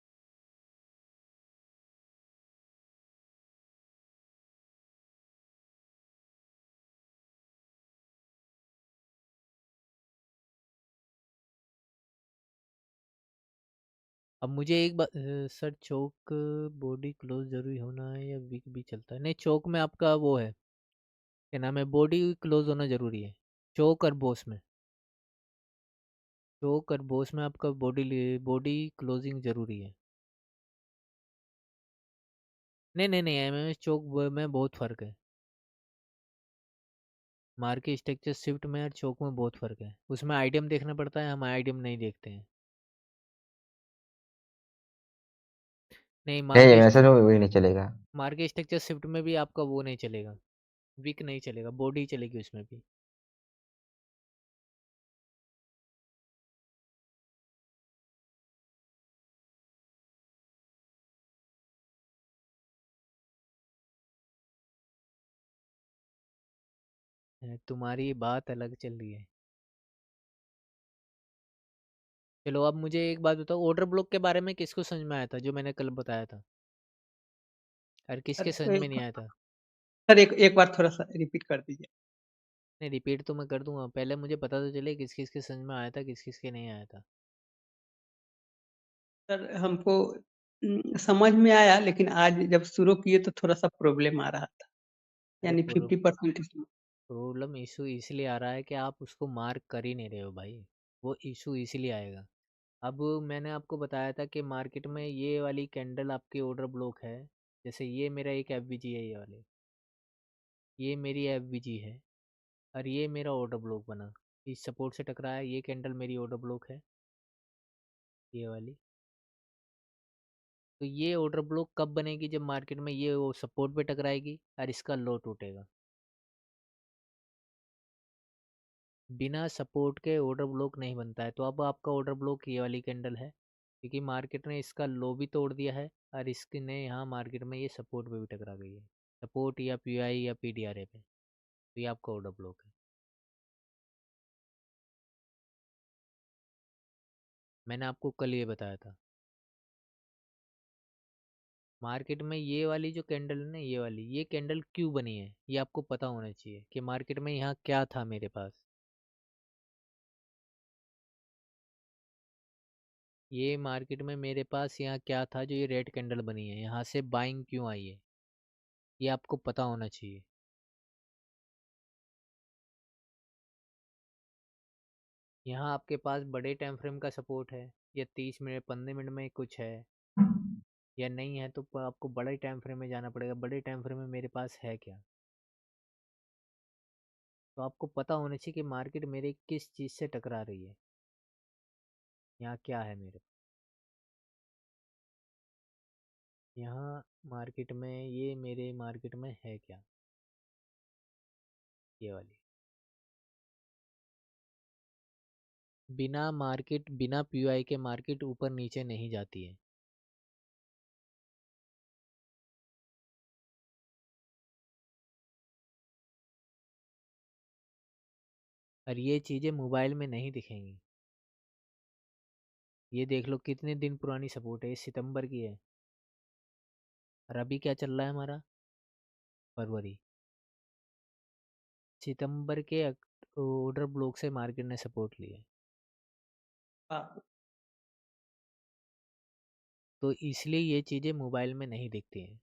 अब मुझे एक बात सर, चौक बॉडी क्लोज जरूरी होना है या वीक भी चलता है? नहीं, चौक में आपका वो है, क्या नाम है, बॉडी क्लोज होना जरूरी है। चौक और बोस में, चौक और बोस में आपका बॉडी क्लोजिंग जरूरी है। नहीं नहीं नहीं, एमएमएस चौक में बहुत फ़र्क है। मार्केट स्ट्रक्चर शिफ्ट में और चौक में बहुत फ़र्क है। उसमें आइडियम देखना पड़ता है, हम आइडियम नहीं देखते हैं। नहीं, नहीं मैसेज में वही नहीं चलेगा। मार्केट स्ट्रक्चर शिफ्ट में भी आपका वो नहीं चलेगा, वीक नहीं चलेगा, बॉडी चलेगी उसमें भी। तुम्हारी बात अलग चल रही है। चलो अब मुझे एक बात बताओ, ऑर्डर ब्लॉक के बारे में किसको समझ में आया था जो मैंने कल बताया था, और किसके समझ में नहीं आया था? सर एक बार थोड़ा सा रिपीट कर दीजिए। नहीं, रिपीट तो मैं कर दूंगा, पहले मुझे पता तो चले किस किस के समझ में आया था, किस किस के नहीं आया था। सर हमको समझ में आया, लेकिन आज जब शुरू किए तो थोड़ा सा प्रॉब्लम आ रहा था, अरे यानी 50% इसमें। प्रॉब्लम इशू इसलिए आ रहा है कि आप उसको मार्क कर ही नहीं रहे हो भाई, वो इशू इसीलिए आएगा। अब मैंने आपको बताया था कि मार्केट में ये वाली कैंडल आपकी ऑर्डर ब्लॉक है। जैसे ये मेरा एक एफवीजी है, ये वाली, ये मेरी एफवीजी है, और ये मेरा ऑर्डर ब्लॉक बना, इस सपोर्ट से टकराया, ये कैंडल मेरी ऑर्डर ब्लॉक है ये वाली। तो ये ऑर्डर ब्लॉक कब बनेगी? जब मार्केट में ये वो सपोर्ट पे टकराएगी और इसका लो टूटेगा। बिना सपोर्ट के ऑर्डर ब्लॉक नहीं बनता है। तो अब आपका ऑर्डर ब्लॉक ये वाली कैंडल है, क्योंकि मार्केट ने इसका लो भी तोड़ दिया है और इसने यहाँ मार्केट में ये सपोर्ट पे भी टकरा गई है, सपोर्ट या पीआई या पीडीआरए पे। तो ये आपका ऑर्डर ब्लॉक है। मैंने आपको कल ये बताया था। मार्केट में ये वाली जो कैंडल है ना, ये वाली, ये कैंडल क्यों बनी है ये आपको पता होना चाहिए कि मार्केट में यहाँ क्या था मेरे पास। ये मार्केट में मेरे पास यहाँ क्या था जो ये रेड कैंडल बनी है, यहाँ से बाइंग क्यों आई है, ये आपको पता होना चाहिए। यहाँ आपके पास बड़े टाइम फ्रेम का सपोर्ट है, या 30 मिनट 15 मिनट में कुछ है या नहीं है, तो आपको बड़े टाइम फ्रेम में जाना पड़ेगा। बड़े टाइम फ्रेम में मेरे पास है क्या, तो आपको पता होना चाहिए कि मार्केट मेरे किस चीज़ से टकरा रही है, यहाँ क्या है मेरे। यहाँ मार्केट में ये मेरे मार्केट में है क्या, ये वाली। बिना पीयूआई के मार्केट ऊपर नीचे नहीं जाती है। और ये चीज़ें मोबाइल में नहीं दिखेंगी। ये देख लो कितने दिन पुरानी सपोर्ट है, ये सितंबर की है, और अभी क्या चल रहा है हमारा, फरवरी। सितंबर के ऑर्डर ब्लॉक से मार्केट ने सपोर्ट लिया, हाँ, तो इसलिए ये चीज़ें मोबाइल में नहीं दिखती हैं।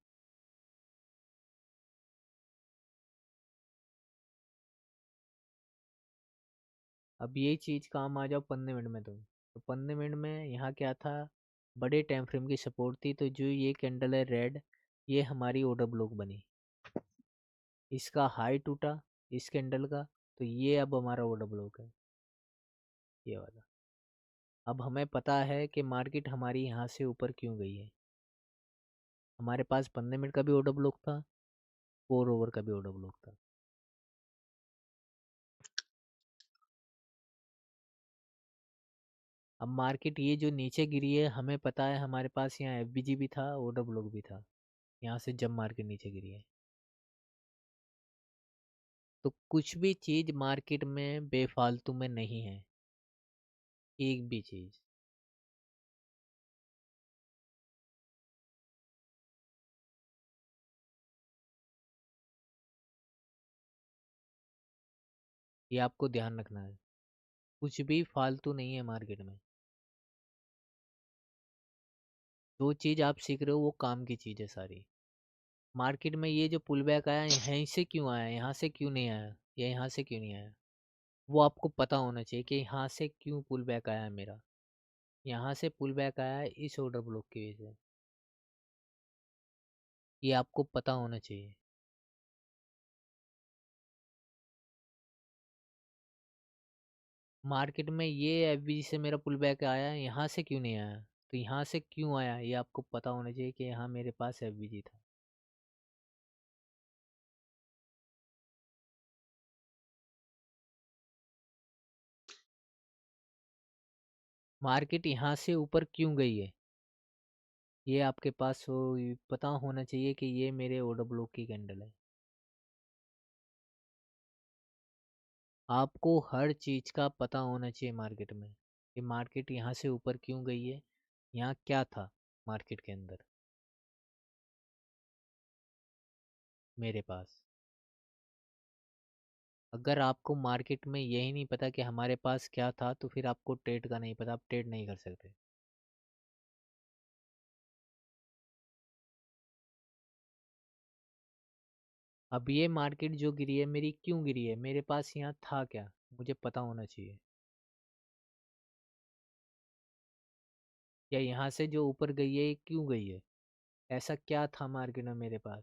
अब ये चीज़ काम आ जाओ 15 मिनट में, तो 15 मिनट में यहाँ क्या था, बड़े टाइम फ्रेम की सपोर्ट थी। तो जो ये कैंडल है रेड, ये हमारी ऑर्डर ब्लॉक बनी, इसका हाई टूटा इस कैंडल का, तो ये अब हमारा ऑर्डर ब्लॉक है ये वाला। अब हमें पता है कि मार्केट हमारी यहाँ से ऊपर क्यों गई है। हमारे पास 15 मिनट का भी ऑर्डर ब्लॉक था, 4 ओवर का भी ऑर्डर ब्लॉक था। अब मार्केट ये जो नीचे गिरी है, हमें पता है हमारे पास यहाँ एफबीजी भी था, ऑर्डर ब्लॉक भी था, यहाँ से जब मार्केट नीचे गिरी है। तो कुछ भी चीज़ मार्केट में बेफालतू में नहीं है, एक भी चीज़। ये आपको ध्यान रखना है, कुछ भी फालतू नहीं है मार्केट में। जो चीज़ आप सीख रहे हो वो काम की चीज़ है सारी। मार्केट में ये जो पुल बैक आया, यहीं से क्यों आया, यहाँ से क्यों नहीं आया, या यहाँ से क्यों नहीं आया, वो आपको पता होना चाहिए कि यहाँ से क्यों पुल बैक आया मेरा। यहाँ से पुल बैक आया है इस ऑर्डर ब्लॉक की वजह से, ये आपको पता होना चाहिए। मार्केट में ये एफबीजी से मेरा पुल बैक आया है, यहाँ से क्यों नहीं आया, तो यहाँ से क्यों आया ये आपको पता होना चाहिए कि यहाँ मेरे पास एफबीजी था। मार्केट यहाँ से ऊपर क्यों गई है, ये आपके पास पता होना चाहिए कि ये मेरे ऑर्डर ब्लॉक की कैंडल है। आपको हर चीज़ का पता होना चाहिए मार्केट में, कि मार्केट यहाँ से ऊपर क्यों गई है, यहाँ क्या था मार्केट के अंदर मेरे पास। अगर आपको मार्केट में यही नहीं पता कि हमारे पास क्या था, तो फिर आपको ट्रेड का नहीं पता, आप ट्रेड नहीं कर सकते। अब ये मार्केट जो गिरी है मेरी क्यों गिरी है, मेरे पास यहाँ था क्या, मुझे पता होना चाहिए। या यहाँ से जो ऊपर गई है ये क्यों गई है, ऐसा क्या था मार्केट में मेरे पास,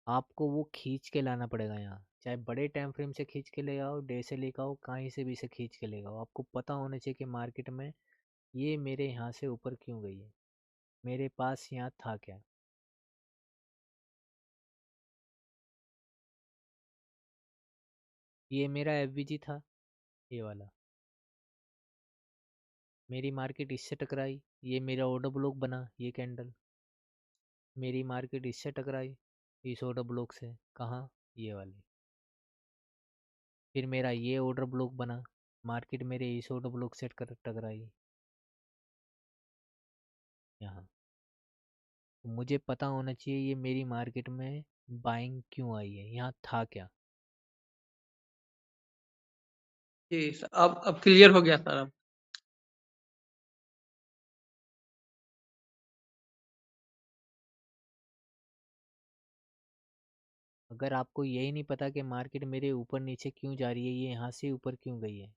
आपको वो खींच के लाना पड़ेगा यहाँ। चाहे बड़े टाइम फ्रेम से खींच के ले आओ, डे से लेकर आओ, कहीं से भी से खींच के ले आओ, आपको पता होना चाहिए कि मार्केट में ये मेरे यहाँ से ऊपर क्यों गई है, मेरे पास यहाँ था क्या। ये मेरा एफवीजी था, ये वाला, मेरी मार्केट इससे टकराई, ये मेरा ऑर्डर ब्लॉक बना, ये कैंडल मेरी मार्केट इससे टकराई इस ऑर्डर ब्लॉक से, कहाँ, ये वाली। फिर मेरा ये ऑर्डर ब्लॉक बना, मार्केट मेरे इस ऑर्डर ब्लॉक से टकराई यहाँ। तो मुझे पता होना चाहिए ये मेरी मार्केट में बाइंग क्यों आई है, यहाँ था क्या। जी सर, अब क्लियर हो गया सर। अब अगर आपको यही नहीं पता कि मार्केट मेरे ऊपर नीचे क्यों जा रही है, ये यहाँ से ऊपर क्यों गई है,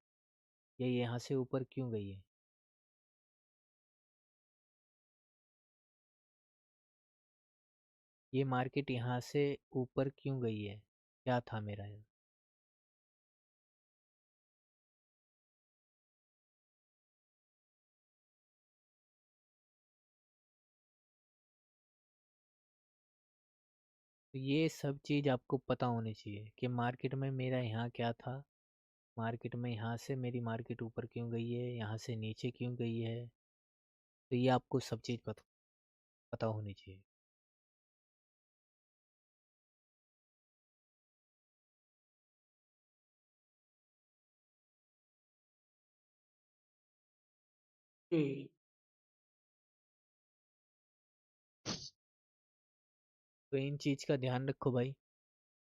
या यहाँ से ऊपर क्यों गई है, ये मार्केट यहाँ से ऊपर क्यों गई है, क्या था मेरा यहाँ। तो ये सब चीज़ आपको पता होनी चाहिए कि मार्केट में मेरा यहाँ क्या था, मार्केट में यहाँ से मेरी मार्केट ऊपर क्यों गई है, यहाँ से नीचे क्यों गई है। तो ये आपको सब चीज़ पता होनी चाहिए। जी तो इन चीज़ का ध्यान रखो भाई,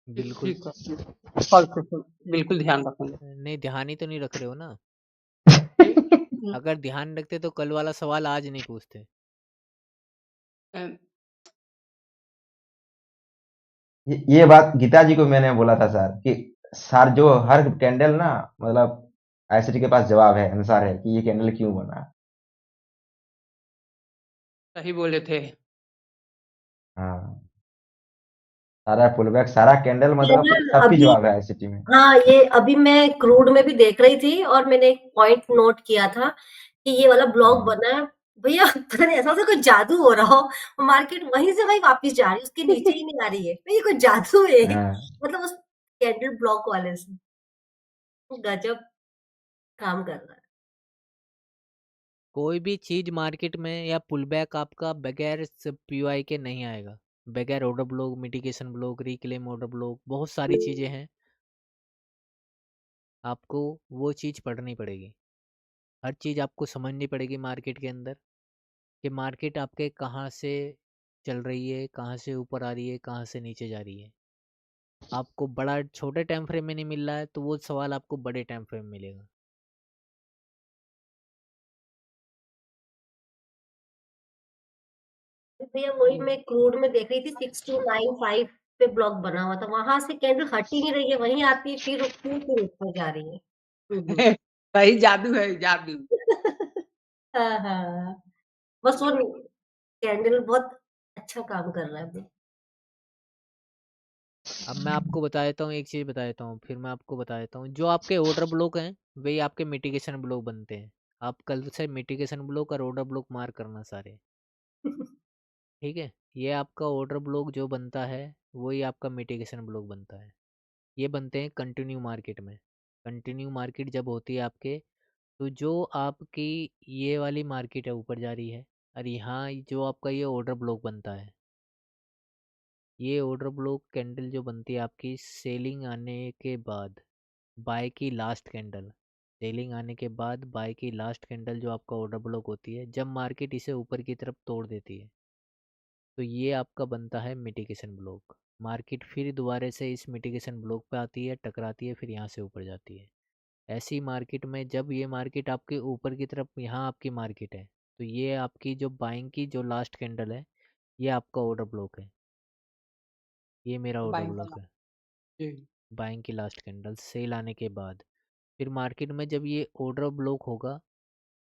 बिल्कुल। ठीक है, कल से बिल्कुल ध्यान रखेंगे। नहीं, ध्यान ही तो नहीं रख रहे हो ना। जी, अगर ध्यान रखते तो कल वाला सवाल आज नहीं पूछते। ये बात गीता जी को मैंने बोला था सर, कि सर जो हर कैंडल ना, मतलब आईसीटी के पास जवाब है, आंसर है कि ये कैंडल क्यों बना। सही बोले थे। हाँ, सारा पुलबैक, सारा कैंडल, ये मतलब ना सबकी अभी, जवाब है आईसीटी में। हाँ, ये अभी मैं क्रूड में भी देख रही थी और मैंने एक पॉइंट नोट किया था कि ये वाला ब्लॉक हाँ। बना है। भैया पता नहीं ऐसा कोई जादू हो रहा हो, मार्केट वहीं से वहीं वापस जा रही है, उसके नीचे ही नहीं आ रही है। तो ये कोई जादू है हाँ, मतलब उस कैंडल ब्लॉक वाले से गजब काम कर रहा है। कोई भी चीज मार्केट में या पुल बैक आपका बगैर पीवाई के नहीं आएगा, बगैर order block, mitigation block, reclaim order block, बहुत सारी चीजें हैं, आपको वो चीज पढ़नी पड़ेगी। हर चीज आपको समझनी पड़ेगी मार्केट के अंदर, कि मार्केट आपके कहाँ से चल रही है, कहाँ से ऊपर आ रही है, कहाँ से नीचे जा रही है। आपको बड़ा छोटे टाइम फ्रेम में नहीं मिल रहा है तो वो सवाल आपको बड़े टाइम फ्रेम में मिलेगा। भैया वही मैं क्रूड में देख रही थी 6295 पे ब्लॉक बना हुआ था, वहां से कैंडल हट ही नहीं रही है, वहीं आती है फिर ऊपर जा रही है। सही जादू है, जादू। हाँ हाँ, बस वो कैंडल बहुत अच्छा काम कर रहा है अभी। अब मैं आपको बता देता हूँ, एक चीज़ बता देता हूँ, फिर मैं आपको बता देता हूँ, जो आपके ऑर्डर ब्लॉक हैं वही आपके मिटिगेशन ब्लॉक बनते हैं। आप कल से मिटिगेशन ब्लॉक और ऑर्डर ब्लॉक मार्क करना सारे, ठीक है। ये आपका ऑर्डर ब्लॉक जो बनता है वही आपका मिटिगेशन ब्लॉक बनता है। ये बनते हैं कंटिन्यू मार्केट में। कंटिन्यू मार्केट जब होती है आपके, तो जो आपकी ये वाली मार्केट है ऊपर जा रही है, और यहाँ जो आपका ये ऑर्डर ब्लॉक बनता है, ये ऑर्डर ब्लॉक कैंडल जो बनती है आपकी सेलिंग आने के बाद, बाय की लास्ट कैंडल, सेलिंग आने के बाद बाय की लास्ट कैंडल जो आपका ऑर्डर ब्लॉक होती है, जब मार्केट इसे ऊपर की तरफ तोड़ देती है, तो ये आपका बनता है मिटिगेशन ब्लॉक। मार्केट फिर दोबारा से इस मिटिगेशन ब्लॉक पे आती है, टकराती है, फिर यहाँ से ऊपर जाती है। ऐसी मार्केट में जब ये मार्केट आपके ऊपर की तरफ, यहाँ आपकी मार्केट है, तो ये आपकी जो बाइंग की जो लास्ट कैंडल है, ये आपका ऑर्डर ब्लॉक है। ये मेरा ऑर्डर बाइंग ब्लॉक वाला। है, जी। बाइंग की लास्ट कैंडल सेल आने के बाद। फिर मार्केट में जब ये ऑर्डर ब्लॉक होगा,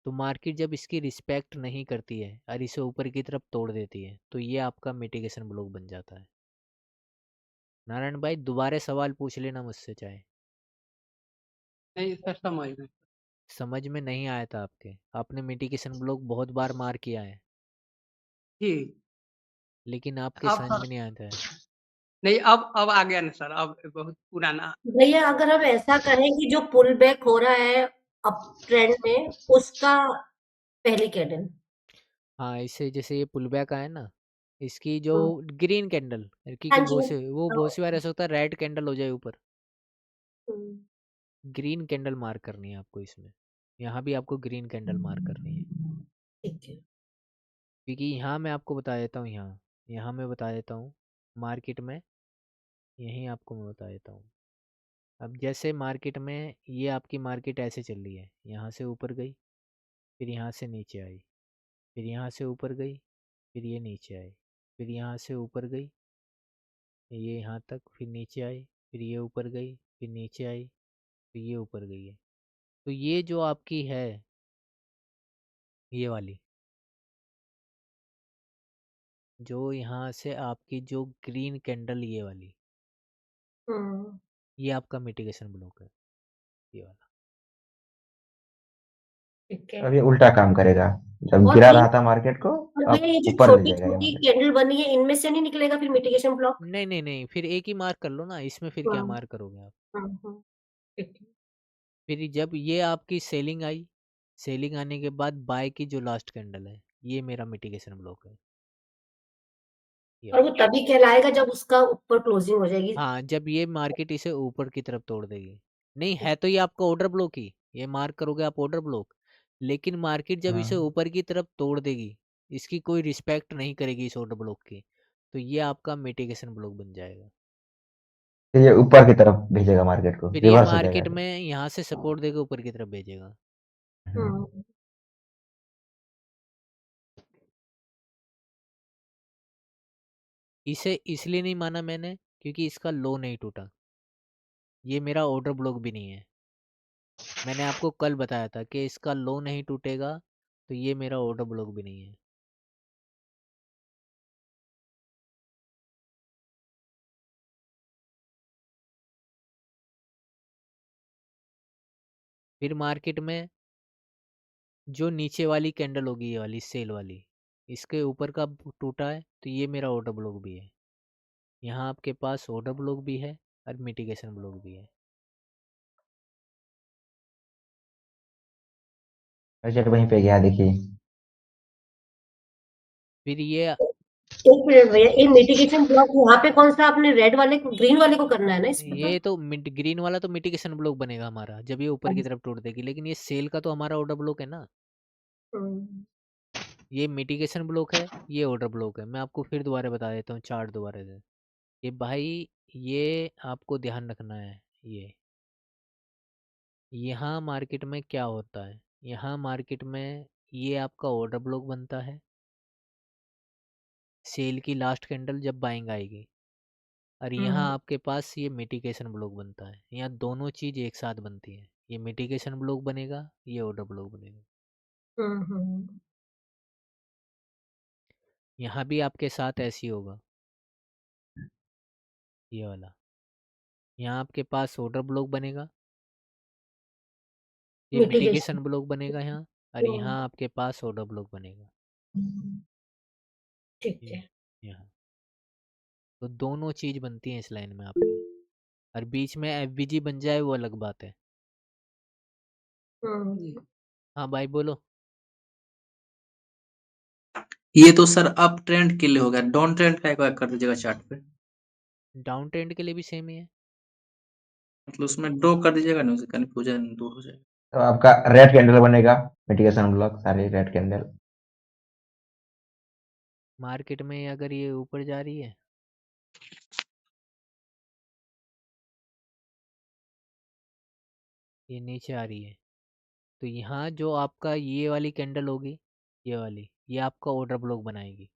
तो मार्केट जब इसकी रिस्पेक्ट नहीं करती है और इसे ऊपर की तरफ तोड़ देती है, तो ये आपका मिटिगेशन ब्लॉक बन जाता है। नारायण भाई दोबारा सवाल पूछ लेना मुझसे चाहे। नहीं सर, समझ में। समझ में नहीं आया था आपके, आपने मिटिगेशन ब्लॉक बहुत बार मार किया है, जी। लेकिन आपके अब समझ में नहीं आता है। नहीं, अब आ गया ना सर, अब बहुत पुराना। भैया अगर हम ऐसा कहें कि जो पुल बैक हो रहा है अप ट्रेंड में, उसका पहली कैंडल। हाँ, इससे जैसे ये पुल बैक आया ना, इसकी जो हाँ ग्रीन कैंडल, हाँ क्योंकि जी। बहुत सी बार ऐसा होता है रेड कैंडल हो जाए ऊपर, हम्म, ग्रीन कैंडल मार्क करनी है आपको इसमें। यहाँ भी आपको ग्रीन कैंडल मार्क करनी है, ठीक है। क्योंकि यहाँ मैं आपको बता देता हूँ, यहाँ यहाँ मैं बता देता हूँ मार्केट में, यहीं आपको मैं बता देता हूँ। अब जैसे मार्केट में ये आपकी मार्केट ऐसे चल रही है, यहाँ से ऊपर गई, फिर यहाँ से नीचे आई, फिर यहाँ से ऊपर गई, फिर ये नीचे आई, फिर यहाँ से ऊपर गई, ये यहाँ तक, फिर नीचे आई, फिर ये ऊपर गई, फिर नीचे आई, फिर ये ऊपर गई है। तो ये जो आपकी है, ये वाली, जो यहाँ से आपकी जो ग्रीन कैंडल ये वाली, हम्म, ये आपका मिटिगेशन ब्लॉक है, ये वाला। ठीक है। अब ये उल्टा काम करेगा, जब और गिरा भैया रहा था मार्केट को, और भैया अब ये जो ऊपर ले छोटी जाएगा ये छोटी मार्केट। कैंडल बनी है, इनमें से नहीं निकलेगा फिर मिटिगेशन ब्लॉक? नहीं नहीं नहीं, फिर एक ही मार्क कर लो ना, इसमें फिर क्या हाँ मार्क करोगे आप। हाँ, ठीक है। फिर जब ये आपकी सेलिंग आई, सेलिंग आने के बाद बाय की जो लास्ट कैंडल है, ये मेरा मिटिगेशन ब्लॉक है, ये और वो वाला। तभी कहलाएगा जब उसका ऊपर क्लोजिंग हो जाएगी। हाँ, जब ये मार्केट इसे ऊपर की तरफ तोड़ देगी। नहीं है तो ये आपका ऑर्डर ब्लॉक ही, ये मार्क करोगे आप ऑर्डर ब्लॉक, लेकिन मार्केट जब इसे हाँ, ऊपर की तरफ तोड़ देगी, इसकी कोई रिस्पेक्ट नहीं करेगी इस ऑर्डर ब्लॉक की, तो ये आपका मिटिगेशन ब्लॉक बन जाएगा। फिर ये ऊपर की तरफ भेजेगा मार्केट को, फिर ये रिवर्स हो जाएगा मार्केट फिर। में यहाँ से सपोर्ट देकर ऊपर की तरफ भेजेगा। हम्म। हम्म, इसे इसलिए नहीं माना मैंने क्योंकि इसका लो नहीं टूटा, ये मेरा ऑर्डर ब्लॉक भी नहीं है। मैंने आपको कल बताया था कि इसका लो नहीं टूटेगा, तो ये मेरा ऑर्डर ब्लॉक भी नहीं है। फिर मार्केट में जो नीचे वाली कैंडल होगी, ये वाली सेल वाली, इसके ऊपर का टूटा है, तो ये मेरा ऑर्डर ब्लॉक भी है। यहाँ आपके पास ऑर्डर ब्लॉक भी है और मिटिगेशन ब्लॉक भी है। बजट वहीं पे गया देखिए। फिर ये एक मिनट भैया, ये मिटिगेशन ब्लॉक यहाँ पे कौन सा आपने रेड वाले को ग्रीन वाले को करना है ना इसमें तो? ये तो ग्रीन वाला तो मिटिगेशन ब्लॉक बनेगा हमारा जब ये ऊपर की तरफ तोड़ देगी, लेकिन ये सेल का तो हमारा ऑर्डर ब्लॉक है ना। हम्म, ये मिटिगेशन ब्लॉक है, ये ऑर्डर ब्लॉक है। मैं आपको फिर दोबारा बता देता हूँ चार्ट दोबारा से। ये भाई, ये आपको ध्यान रखना है। ये यहाँ मार्केट में क्या होता है, यहाँ मार्केट में ये आपका ऑर्डर ब्लॉक बनता है सेल की लास्ट कैंडल जब बाइंग आएगी, और यहाँ आपके पास ये मिटिगेशन ब्लॉक बनता है। यहाँ दोनों चीज़ एक साथ बनती है, ये मिटिगेशन ब्लॉक बनेगा, ये ऑर्डर ब्लॉक बनेगा। हम्म, यहाँ भी आपके साथ ऐसी होगा, ये वाला। यहाँ आपके पास ऑर्डर ब्लॉक बनेगा, ये मिटिगेशन। मिटिगेशन ब्लॉक बनेगा यहाँ, और यहाँ आपके पास ऑर्डर ब्लॉक बनेगा ठीक ये है। यहाँ। तो दोनों चीज़ बनती हैं इस लाइन में आपकी, और बीच में एफबीजी बन जाए वो अलग बात है। हाँ भाई बोलो। ये तो सर अप ट्रेंड के लिए हो गया, डाउन ट्रेंड का एक बार कर दीजिएगा चार्ट पे। डाउन ट्रेंड के लिए भी सेम ही है। मतलब उसमें ड्रॉ कर दीजिएगा ना, उससे कन्फ्यूजन दूर हो जाएगा। तो आपका रेड कैंडल बनेगा, मिटिगेशन ब्लॉक सारे रेड कैंडल। मार्केट में अगर ये ऊपर जा रही है, ये नीचे आ रही है, तो यहाँ जो आपका ये वाली कैंडल होगी, ये वाली, ये आपका ऑर्डर ब्लॉक बनाएगी,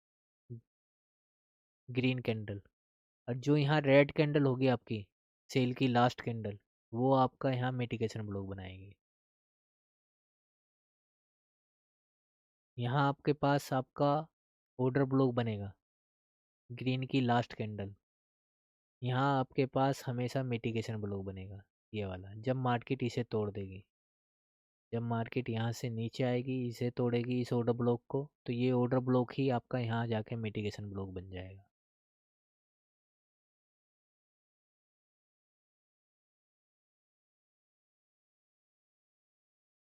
ग्रीन कैंडल। और जो यहाँ रेड कैंडल होगी आपकी सेल की लास्ट कैंडल, वो आपका यहाँ मिटिगेशन ब्लॉक बनाएगी। यहाँ आपके पास आपका ऑर्डर ब्लॉक बनेगा, ग्रीन की लास्ट कैंडल। यहाँ आपके पास हमेशा मिटिगेशन ब्लॉक बनेगा, ये वाला, जब मार्केट इसे तोड़ देगी। जब मार्केट यहाँ से नीचे आएगी, इसे तोड़ेगी इस ऑर्डर ब्लॉक को, तो ये ऑर्डर ब्लॉक ही आपका यहाँ जाके मिटिगेशन ब्लॉक बन जाएगा।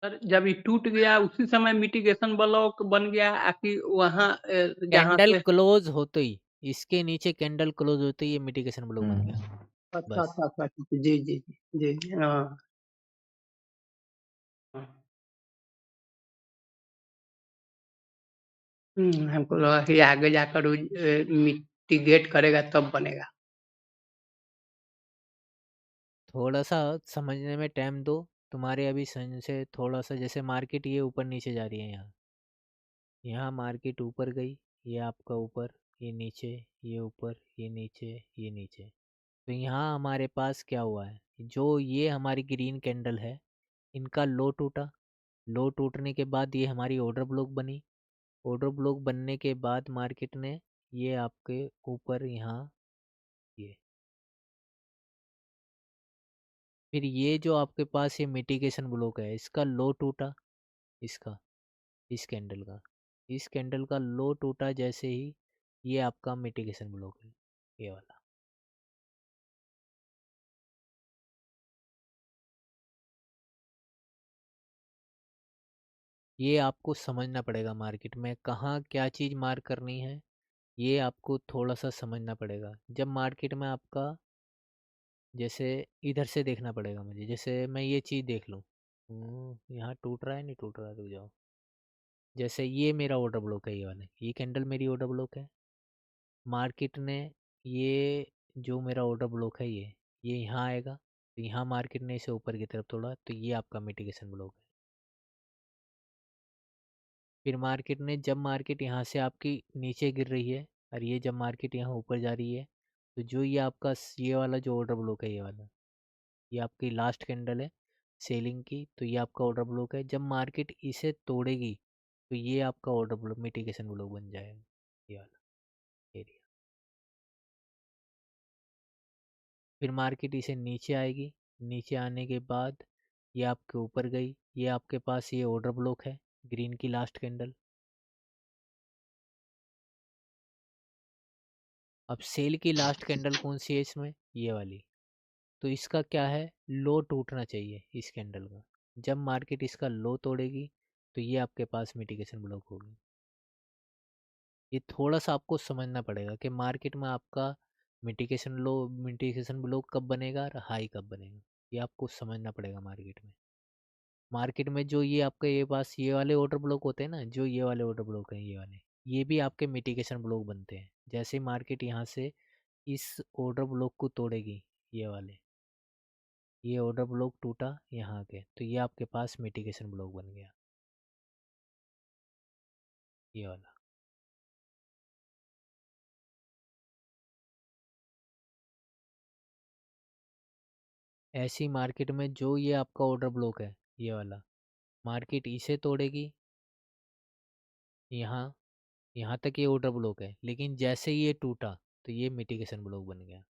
सर जब ये टूट गया उसी समय मिटिगेशन ब्लॉक बन गया, आकि वहाँ जहाँ कैंडल से? क्लोज होते ही, इसके नीचे कैंडल क्लोज होते ही ये मिटिगेशन ब्लॉक बन गया। अच्छा बस। अच्छा अच्छा अच्छा, जी जी जी जी, हाँ हाँ। हमको लगा कि आगे जाकर मिटिगेट करेगा तब बनेगा। थोड़ा सा समझने में टाइम दो, तुम्हारे अभी से थोड़ा सा, जैसे मार्केट ये ऊपर नीचे जा रही है, यहाँ यहाँ मार्केट ऊपर गई, ये आपका ऊपर, ये नीचे, ये ऊपर, ये नीचे, ये नीचे। तो यहाँ हमारे पास क्या हुआ है, जो ये हमारी ग्रीन कैंडल है, इनका लो टूटा। लो टूटने के बाद ये हमारी ऑर्डर ब्लॉक बनी। ऑर्डर ब्लॉक बनने के बाद मार्केट ने ये आपके ऊपर यहाँ, ये फिर ये जो आपके पास ये मिटिगेशन ब्लॉक है, इसका लो टूटा, इसका, इस कैंडल का, इस कैंडल का लो टूटा जैसे ही, ये आपका मिटिगेशन ब्लॉक है, ये वाला। ये आपको समझना पड़ेगा मार्केट में कहाँ क्या चीज़ मार्क करनी है, ये आपको थोड़ा सा समझना पड़ेगा। जब मार्केट में आपका, जैसे इधर से देखना पड़ेगा मुझे, जैसे मैं ये चीज़ देख लूँ, यहाँ टूट रहा है नहीं टूट रहा है, रुक जाओ। जैसे ये मेरा ऑर्डर ब्लॉक है, ये वाला, ये कैंडल मेरी ऑर्डर ब्लॉक है। मार्केट ने ये, जो मेरा ऑर्डर ब्लॉक है, ये यहाँ आएगा, तो यहाँ मार्केट ने इसे ऊपर की तरफ तोड़ा, तो ये आपका मिटिगेशन ब्लॉक है। फिर मार्केट ने, जब मार्केट यहाँ से आपकी नीचे गिर रही है, और ये जब मार्केट यहाँ ऊपर जा रही है, तो जो ये आपका ये वाला जो ऑर्डर ब्लॉक है, ये वाला, ये आपकी लास्ट कैंडल है सेलिंग की, तो ये आपका ऑर्डर ब्लॉक है। जब मार्केट इसे तोड़ेगी, तो ये आपका ऑर्डर ब्लॉक मिटिगेशन ब्लॉक बन जाएगा, ये वाला एरिया। फिर मार्केट इसे नीचे आएगी, नीचे आने के बाद ये आपके ऊपर गई, ये आपके पास ये ऑर्डर ब्लॉक है, ग्रीन की लास्ट कैंडल। अब सेल की लास्ट कैंडल कौन सी है इसमें, ये वाली। तो इसका क्या है, लो टूटना चाहिए इस कैंडल का। जब मार्केट इसका लो तोड़ेगी, तो ये आपके पास मिटिगेशन ब्लॉक होगी। ये थोड़ा सा आपको समझना पड़ेगा कि मार्केट में आपका मिटिगेशन ब्लॉक कब बनेगा और हाई कब बनेगा, ये आपको समझना पड़ेगा मार्केट में। मार्केट में जो ये आपका ये पास ये वाले ऑर्डर ब्लॉक होते हैं ना, जो ये वाले ऑर्डर ब्लॉक हैं, ये वाले, ये भी आपके मिटिगेशन ब्लॉक बनते हैं। जैसे मार्केट यहाँ से इस ऑर्डर ब्लॉक को तोड़ेगी, ये वाले, ये ऑर्डर ब्लॉक टूटा यहाँ के, तो ये आपके पास मिटिगेशन ब्लॉक बन गया, ये वाला। ऐसी मार्केट में जो ये आपका ऑर्डर ब्लॉक है, ये वाला, मार्केट इसे तोड़ेगी, यहाँ यहाँ तक ये ऑर्डर ब्लॉक है, लेकिन जैसे ये टूटा तो ये मिटिगेशन ब्लॉक बन गया।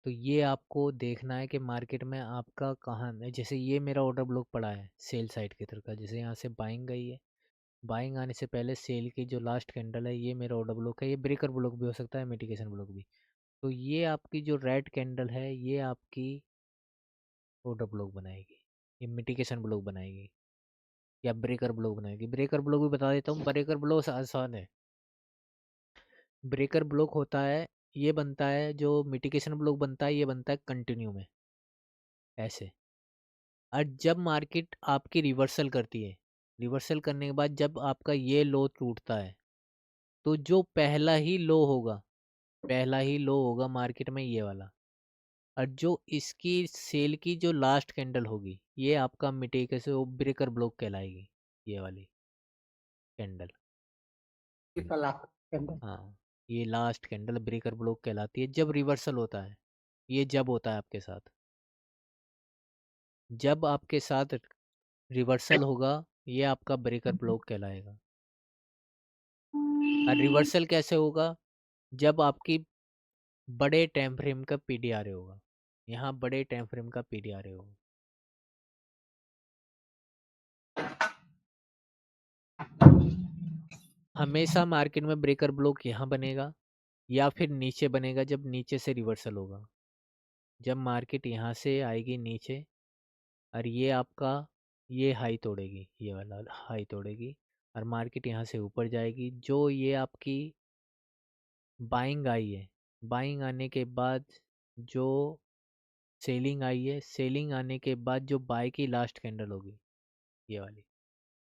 तो ये आपको देखना है कि मार्केट में आपका कहाँ है। जैसे ये मेरा ऑर्डर ब्लॉक पड़ा है सेल साइड की तरफ का, जैसे यहाँ से बाइंग गई है, बाइंग आने से पहले सेल की जो लास्ट कैंडल है, ये मेरा ऑर्डर ब्लॉक है। ये ब्रेकर ब्लॉक भी हो सकता है, मिटिगेशन ब्लॉक भी। तो ये आपकी जो रेड कैंडल है, ये आपकी ऑर्डर ब्लॉक बनाएगी, ये मिटिगेशन ब्लॉक बनाएगी या ब्रेकर ब्लॉक बनाएगी। ब्रेकर ब्लॉक भी बता देता हूँ। ब्रेकर ब्लॉक आसान है। ब्रेकर ब्लॉक होता है, ये बनता है, जो मिटिगेशन ब्लॉक बनता है, ये बनता है कंटिन्यू में ऐसे। और जब मार्केट आपकी रिवर्सल करती है, रिवर्सल करने के बाद जब आपका ये लो टूटता है, तो जो पहला ही लो होगा, पहला ही लो होगा मार्केट में ये वाला, और जो इसकी सेल की जो लास्ट कैंडल होगी, ये आपका मिटिगेशन ब्रेकर ब्लॉक कहलाएगी, ये वाली कैंडल। इसका लास्ट कैंडल। हाँ, ये लास्ट कैंडल ब्रेकर ब्लॉक कहलाती है जब रिवर्सल होता है। ये जब होता है आपके साथ, जब आपके साथ रिवर्सल होगा, ये आपका ब्रेकर ब्लॉक कहलाएगा। और रिवर्सल कैसे होगा? जब आपकी बड़े टाइम फ्रेम का पीडीआर होगा, यहाँ बड़े टाइम फ्रेम का पीडीआर होगा। हमेशा मार्केट में ब्रेकर ब्लॉक यहाँ बनेगा या फिर नीचे बनेगा, जब नीचे से रिवर्सल होगा। जब मार्केट यहाँ से आएगी नीचे और ये आपका ये हाई तोड़ेगी, ये वाला हाई तोड़ेगी, और मार्केट यहाँ से ऊपर जाएगी। जो ये आपकी बाइंग आई है, बाइंग आने के बाद जो सेलिंग आई है, सेलिंग आने के बाद जो बाय की लास्ट कैंडल होगी, ये वाली,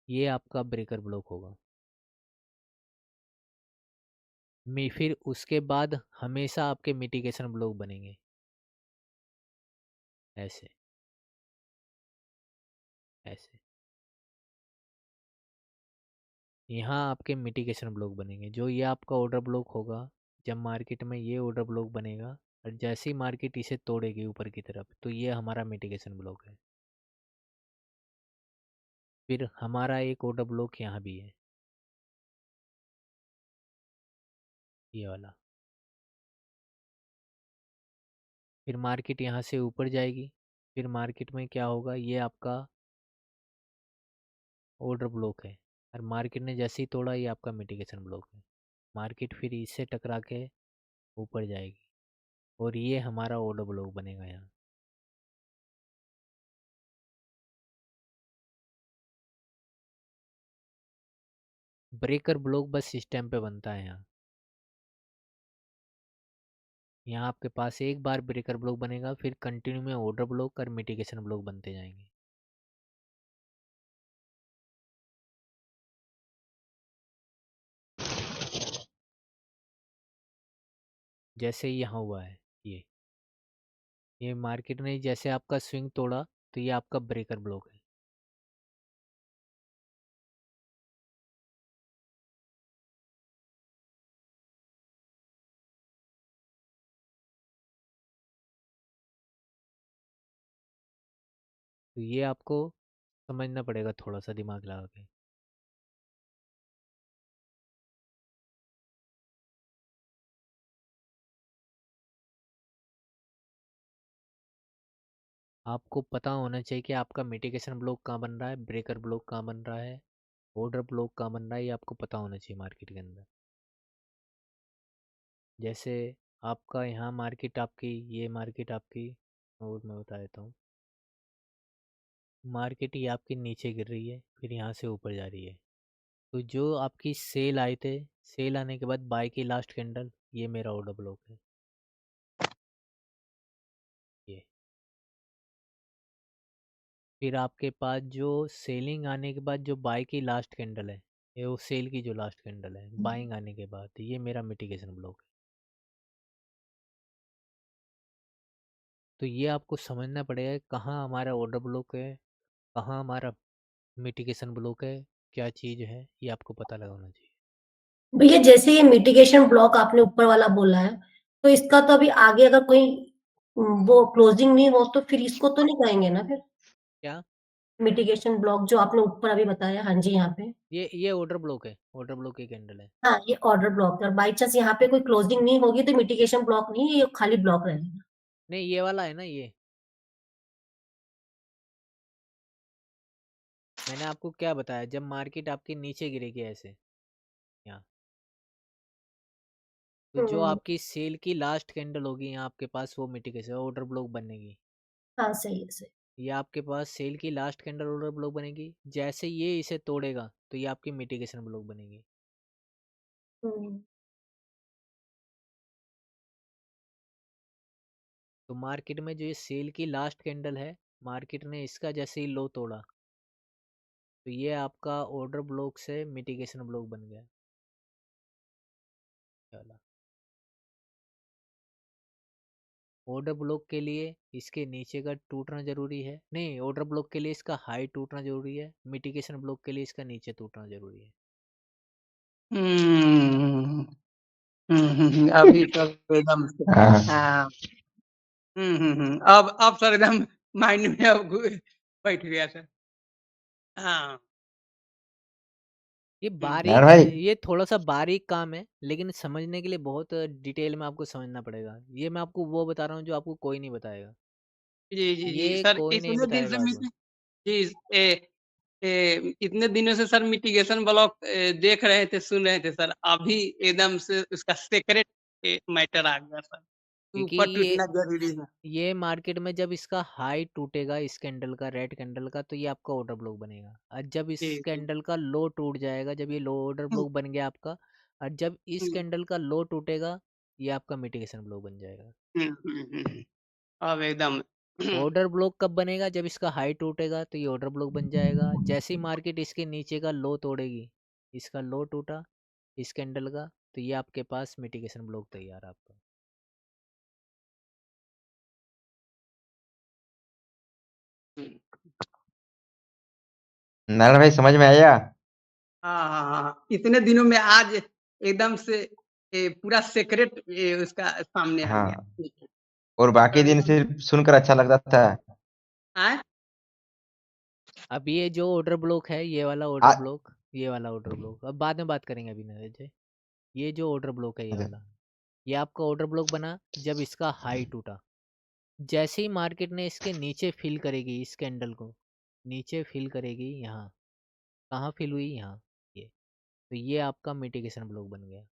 ये आपका ब्रेकर ब्लॉक होगा। फिर उसके बाद हमेशा आपके मिटिगेशन ब्लॉक बनेंगे ऐसे ऐसे। यहाँ आपके मिटिगेशन ब्लॉक बनेंगे। जो ये आपका ऑर्डर ब्लॉक होगा, जब मार्केट में ये ऑर्डर ब्लॉक बनेगा और जैसे ही मार्केट इसे तोड़ेगी ऊपर की तरफ, तो ये हमारा मिटिगेशन ब्लॉक है। फिर हमारा एक ऑर्डर ब्लॉक यहाँ भी है, ये वाला। फिर मार्केट यहाँ से ऊपर जाएगी, फिर मार्केट में क्या होगा, ये आपका ऑर्डर ब्लॉक है, और मार्केट ने जैसे ही तोड़ा, ये आपका मिटिगेशन ब्लॉक है। मार्केट फिर इससे टकरा के ऊपर जाएगी और ये हमारा ऑर्डर ब्लॉक बनेगा यहाँ। ब्रेकर ब्लॉक बस इस टाइम पे बनता है यहाँ। यहाँ आपके पास एक बार ब्रेकर ब्लॉक बनेगा, फिर कंटिन्यू में ऑर्डर ब्लॉक और मिटिगेशन ब्लॉक बनते जाएंगे। जैसे ही यहाँ हुआ है, ये मार्केट ने जैसे आपका स्विंग तोड़ा, तो ये आपका ब्रेकर ब्लॉक है। तो ये आपको समझना पड़ेगा थोड़ा सा दिमाग लगा के। आपको पता होना चाहिए कि आपका मिटिगेशन ब्लॉक कहाँ बन रहा है, ब्रेकर ब्लॉक कहाँ बन रहा है, ऑर्डर ब्लॉक कहाँ बन रहा है, ये आपको पता होना चाहिए मार्केट के अंदर। जैसे आपका यहाँ मार्केट आपकी, ये मार्केट आपकी, और मैं बता देता हूँ, मार्केट ये आपकी नीचे गिर रही है, फिर यहाँ से ऊपर जा रही है। तो जो आपकी सेल आए थे, सेल आने के बाद बाय की लास्ट कैंडल, ये मेरा ऑर्डर ब्लॉक है। ये फिर आपके पास जो सेलिंग आने के बाद जो बाय की लास्ट कैंडल है, ये वो सेल की जो लास्ट कैंडल है बाइंग आने के बाद, ये मेरा मिटिगेशन ब्लॉक है। तो ये आपको समझना पड़ेगा कहाँ हमारा ऑर्डर ब्लॉक है, कहाँ हमारा मिटिगेशन ब्लॉक है, क्या चीज़ है, ये आपको पता लगाना चाहिए। भैया जैसे ये मिटिगेशन ब्लॉक आपने ऊपर वाला बोला है, तो इसका तो अभी आगे अगर कोई वो क्लोजिंग नहीं हो तो फिर इसको तो नहीं कहेंगे ना फिर? क्या? मिटिगेशन ब्लॉक जो आपने ऊपर अभी बताया, हाँ जी, यहाँ पे। ये ऑर्डर ब्लॉक है, ऑर्डर ब्लॉक की कैंडल है। हाँ, ये ऑर्डर ब्लॉक है और बाई चांस यहाँ पे कोई क्लोजिंग नहीं होगी तो मिटिगेशन ब्लॉक नहीं है, ये खाली ब्लॉक रहेगा। नहीं, ये वाला है ना, ये मैंने आपको क्या बताया, जब मार्केट आपके नीचे गिरेगी ऐसे यहाँ, तो जो आपकी सेल की लास्ट कैंडल होगी यहाँ आपके पास, वो मिटिगेशन ऑर्डर ब्लॉक बनेगी। हाँ, सही है, सही। ये आपके पास सेल की लास्ट कैंडल ऑर्डर ब्लॉक बनेगी, जैसे ये इसे तोड़ेगा तो ये आपकी मिटिगेशन ब्लॉक बनेगी। हुँ। तो मार्केट में जो ये सेल की लास्ट कैंडल है, मार्केट ने इसका जैसे ही लो तोड़ा तो ये आपका ऑर्डर ब्लॉक से मिटिगेशन ब्लॉक बन गया। चला, ऑर्डर ब्लॉक के लिए इसके नीचे का टूटना जरूरी है, नहीं, ऑर्डर ब्लॉक के लिए इसका हाई टूटना जरूरी है, मिटिगेशन ब्लॉक के लिए इसका नीचे टूटना जरूरी है। हम्म अभी तक एकदम से हाँ हाँ अब सर एकदम माइंड में अब बैठ गया सर। हाँ ये यार बारीक भाई, है, ये थोड़ा सा बारीक काम है, लेकिन समझने के लिए बहुत डिटेल में आपको समझना पड़ेगा। ये मैं आपको वो बता रहा हूँ जो आपको कोई नहीं बताएगा, जी जी जी ये सर, कोई नहीं इतने दिन से बताएगा आपको। जी इतने दिनों से सर मिटिगेशन ब्लॉक देख रहे थे, सुन रहे थे सर, अभी एकदम से उसका सीक्रेट मैटर आ गया सर, क्योंकि ऊपर टूटना जरूरी है। ये मार्केट में जब इसका हाई टूटेगा इस कैंडल का, रेड कैंडल का, तो ये आपका ऑर्डर ब्लॉक बनेगा। और जब इस जी जी कैंडल का लो टूट जाएगा, जब ये लो ऑर्डर ब्लॉक बन गया आपका, और जब इस हम्म, कैंडल का लो टूटेगा, ये आपका मिटिगेशन ब्लॉक बन जाएगा। अब एकदम ऑर्डर ब्लॉक कब बनेगा? जब इसका हाई टूटेगा तो ये ऑर्डर ब्लॉक बन जाएगा। जैसे ही मार्केट इसके नीचे का लो तोड़ेगी, इसका लो टूटा इस कैंडल का, तो ये आपके पास मिटिगेशन ब्लॉक तैयार है आपका। नारायण भाई समझ में आया? हाँ हाँ हाँ हाँ। इतने दिनों में आज एकदम से पूरा सीक्रेट उसका सामने आ गया। हाँ, और बाकी दिन सिर्फ सुनकर अच्छा लगता था। आए? अब ये जो ऑर्डर ब्लॉक है, ये वाला ऑर्डर आ, ब्लॉक, ये वाला ऑर्डर ब्लॉक, अब बाद में बात करेंगे अभी नरेश जी। ये जो ऑर्डर ब्लॉक है, ये वाला, ये आपका ऑर्डर ब्लॉक बना जब इसका हाई टूटा। जैसे ही मार्केट ने इसके नीचे फिल करेगी, इस कैंडल को नीचे फिल करेगी, यहाँ कहाँ फिल हुई, यहाँ, ये, तो ये आपका मिटिगेशन ब्लॉक बन गया।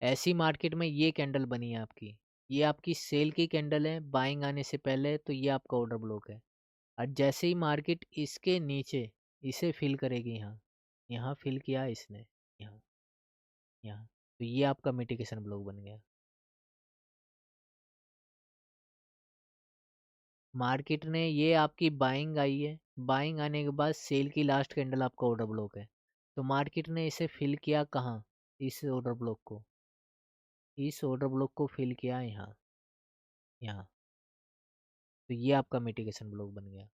ऐसी मार्केट में ये कैंडल बनी है आपकी, ये आपकी सेल की कैंडल है बाइंग आने से पहले, तो ये आपका ऑर्डर ब्लॉक है। और जैसे ही मार्केट इसके नीचे इसे फिल करेगी, यहाँ यहाँ फिल किया इसने, यहाँ यहाँ, तो ये आपका मिटिगेशन ब्लॉक बन गया। मार्केट ने ये आपकी बाइंग आई है, बाइंग आने के बाद सेल की लास्ट कैंडल आपका ऑर्डर ब्लॉक है, तो मार्केट ने इसे फिल किया कहाँ, इस ऑर्डर ब्लॉक को, इस ऑर्डर ब्लॉक को फिल किया यहाँ यहाँ, तो ये आपका मिटिगेशन ब्लॉक बन गया।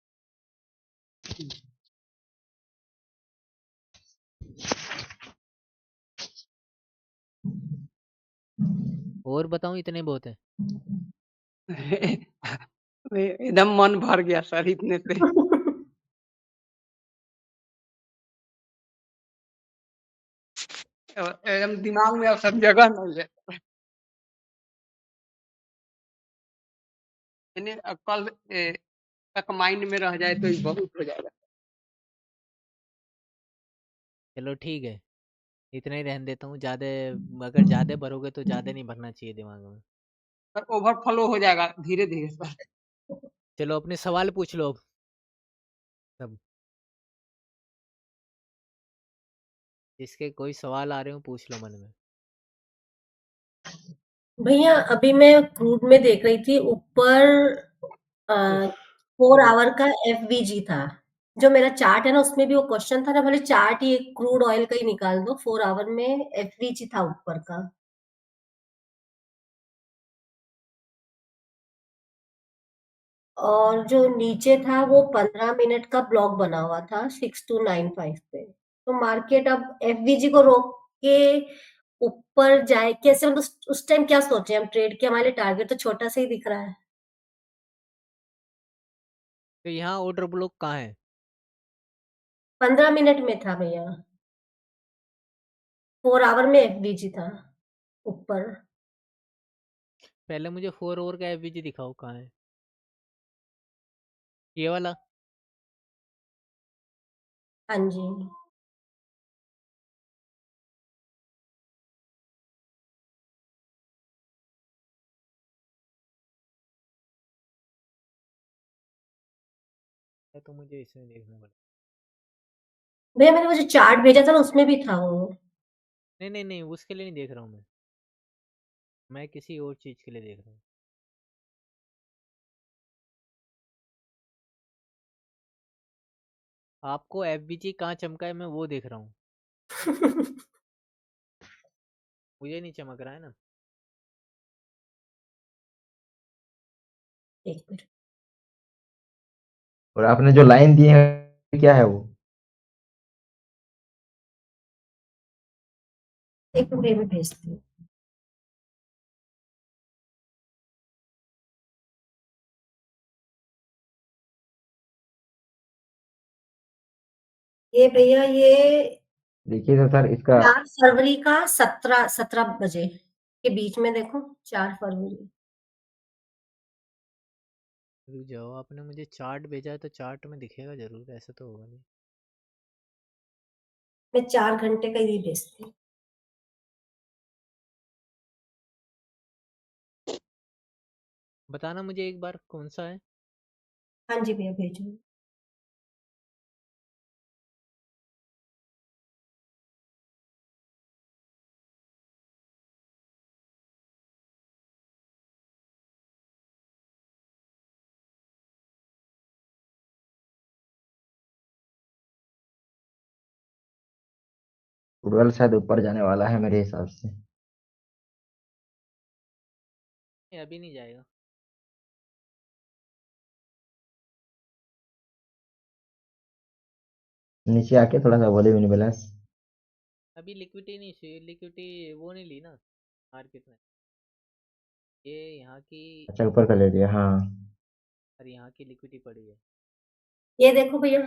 और बताऊं, इतने बहुत है। एकदम मन भर गया सर इतने से। एकदम दिमाग में अब सब जगह नहीं है। मैंने कल तक माइंड में रह जाए तो ये बहुत हो जाएगा। चलो ठीक है, इतना ही रहने देता हूँ। ज़्यादा अगर ज़्यादा भरोगे तो ज़्यादा नहीं भरना चाहिए दिमाग में। सर ओवरफ्लो हो जाएगा धीरे-धीरे सर। चलो अपने सवाल पूछ लो अब सब। जिसके कोई सवाल आ रहे हो पूछ लो मन में। भैया अभी मैं क्रूड में देख रही थी ऊपर उफ, 4 आवर का एफवीजी था। जो मेरा चार्ट है ना उसमें भी वो क्वेश्चन था ना, भले चार्ट ही क्रूड ऑयल का ही निकाल दो, 4 आवर में एफवीजी था ऊपर का। और जो नीचे था वो 15 मिनट का ब्लॉक बना हुआ था 6295 पे। तो मार्केट अब एफवीजी को रोक के ऊपर जाए कैसे, मतलब उस टाइम क्या सोचे हम ट्रेड के, हमारे टारगेट तो छोटा सा ही दिख रहा है। तो यहाँ ऑर्डर ब्लॉक कहाँ है? 15 मिनट में था भैया, 4 आवर में एफवीजी था ऊपर। पहले मुझे 4 ओवर का एफवीजी दिखाओ कहाँ है। ये वाला? हाँ जी। या तो मुझे इसमें देखना पड़ेगा। भैया मैंने वो जो चार्ट भेजा था ना उसमें भी था वो। नहीं नहीं नहीं, उसके लिए नहीं देख रहा हूँ मैं किसी और चीज़ के लिए देख रहा हूँ। आपको एफबीजी कहाँ चमका है मैं वो देख रहा हूँ। मुझे नहीं चमक रहा है ना। एक मिनट, और आपने जो लाइन दी है क्या है वो? एक मिनट भैया मैं भेजती हूँ। ये भैया ये देखिए तो सर इसका 4 फरवरी का 17 बजे के बीच में देखो, 4 फरवरी। रुक जाओ, आपने मुझे चार्ट भेजा है तो चार्ट में दिखेगा जरूर, ऐसा तो होगा नहीं। मैं 4 घंटे का ही भेजती हूँ। बताना मुझे एक बार कौन सा है। हाँ जी भैया भेजो। फुटबॉल शायद ऊपर जाने वाला है मेरे हिसाब से। नहीं, अभी नहीं जाएगा। नीचे आके थोड़ा सा वॉल्यूम बैलेंस। अभी लिक्विडिटी नहीं चाहिए, लिक्विडिटी वो नहीं ली ना मार्केट में। ये यहाँ की अच्छा ऊपर का ले लिया हाँ। और यहाँ की लिक्विडिटी पड़ी है। ये देखो भैया,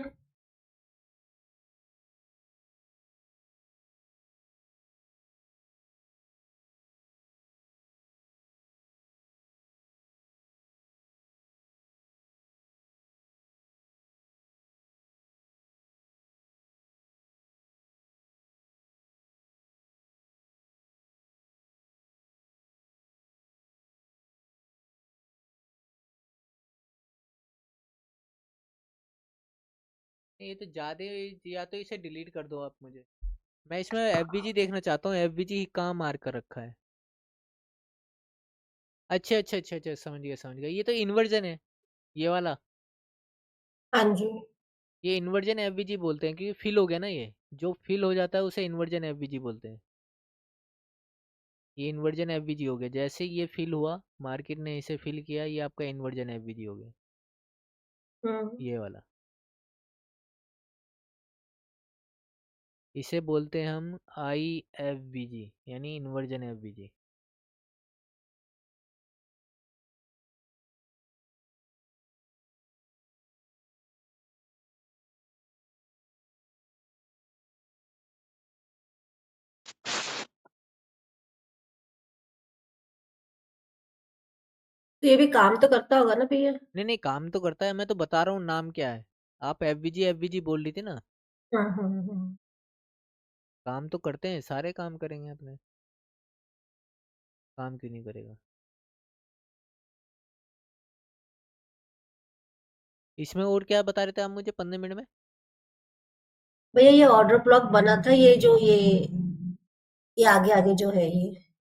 नहीं, ये तो ज़्यादा, या तो इसे डिलीट कर दो आप मुझे। मैं इसमें एफबीजी देखना चाहता हूँ, एफबीजी कहाँ मार्क कर रखा है। अच्छा अच्छा अच्छा अच्छा, समझ गया समझ गया। ये तो इन्वर्जन है ये वाला। हाँ जी। ये इन्वर्जन एफबीजी बोलते हैं क्योंकि फिल हो गया ना, ये जो फिल हो जाता है उसे इन्वर्जन एफबीजी बोलते हैं। ये इन्वर्जन एफबीजी हो गया, जैसे ये फिल हुआ मार्केट ने इसे फिल किया, ये आपका इन्वर्जन एफबीजी हो गया हम्म। ये वाला। इसे बोलते हैं हम आई एफ बी जी, यानी इन्वर्जन एफ बी जी। तो ये भी काम तो करता होगा ना भैया? नहीं नहीं, काम तो करता है, मैं तो बता रहा हूँ नाम क्या है। आप एफ बी जी बोल रही थी ना। हाँ हाँ हाँ। काम तो करते हैं, सारे काम करेंगे अपने, काम क्यों नहीं करेगा। इसमें और क्या बता रहे थे आप मुझे 15 मिनट में? भैया ये ऑर्डर ब्लॉक बना था, ये आगे आगे जो है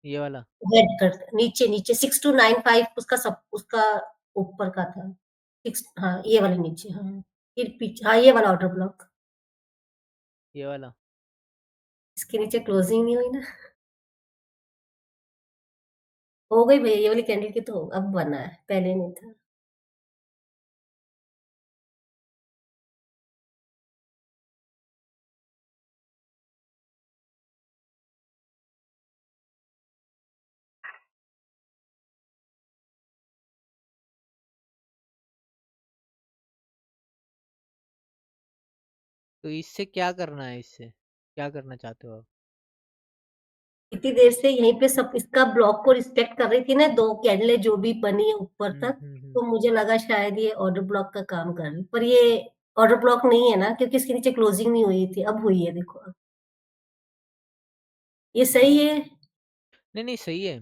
ये वाला रेड कर नीचे नीचे 6295 उसका सब उसका ऊपर का था। सिक्स, हाँ ये वाले नीचे, हाँ फिर पीछे, हाँ ये वाला ऑर्डर ब्लॉक, ये वाला इसके नीचे क्लोजिंग नहीं हुई ना। हो गई भैया, ये वाली कैंडल की तो अब बना है, पहले नहीं था। तो इससे क्या करना है, इससे क्या करना चाहते हो आप? इतनी देर से यहीं पे सब इसका ब्लॉक को रिस्पेक्ट कर रही थी ना, दो कैंडलें जो भी बनी है ऊपर तक, तो मुझे लगा शायद ये ऑर्डर ब्लॉक का काम कर रही, पर ये ऑर्डर ब्लॉक नहीं है ना, क्योंकि इसके नीचे क्लोजिंग नहीं हुई थी, अब हुई है, देखो अब। ये सही है। नहीं नहीं, सही है।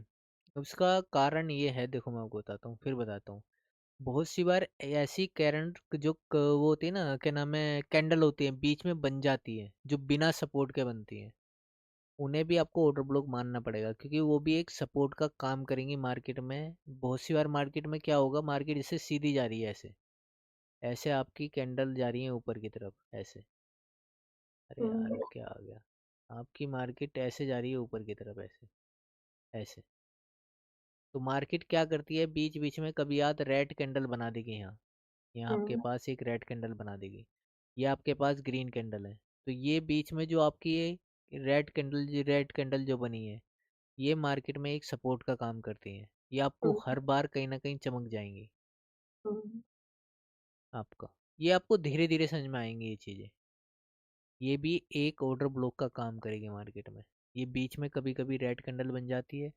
उसका कारण ये है, देखो मैं आपको बताता हूँ, फिर बताता हूँ। बहुत सी बार ऐसी करंट जो वो होती है ना, क्या नाम है, कैंडल होती है बीच में बन जाती है, जो बिना सपोर्ट के बनती है, उन्हें भी आपको ऑर्डर ब्लॉक मानना पड़ेगा, क्योंकि वो भी एक सपोर्ट का काम करेंगी मार्केट में। बहुत सी बार मार्केट में क्या होगा, मार्केट इससे सीधी जा रही है, ऐसे ऐसे आपकी कैंडल जा रही है ऊपर की तरफ, ऐसे। अरे यार हम्म, ये क्या आ गया, आपकी मार्केट ऐसे जा रही है ऊपर की तरफ, ऐसे ऐसे। तो मार्केट क्या करती है, बीच बीच में कभी याद रेड कैंडल बना देगी यहाँ, यहाँ आपके हम्म, पास एक रेड कैंडल बना देगी, ये आपके पास ग्रीन कैंडल है। तो ये बीच में जो आपकी ये रेड कैंडल जो बनी है, ये मार्केट में एक सपोर्ट का काम करती है। ये आपको हम्म, हर बार कहीं ना कहीं चमक जाएंगी हम्म, आपका। ये आपको धीरे धीरे समझ में आएंगी ये चीज़ें। ये भी एक ऑर्डर ब्लॉक का काम करेगी मार्केट में। ये बीच में कभी कभी रेड कैंडल बन जाती है,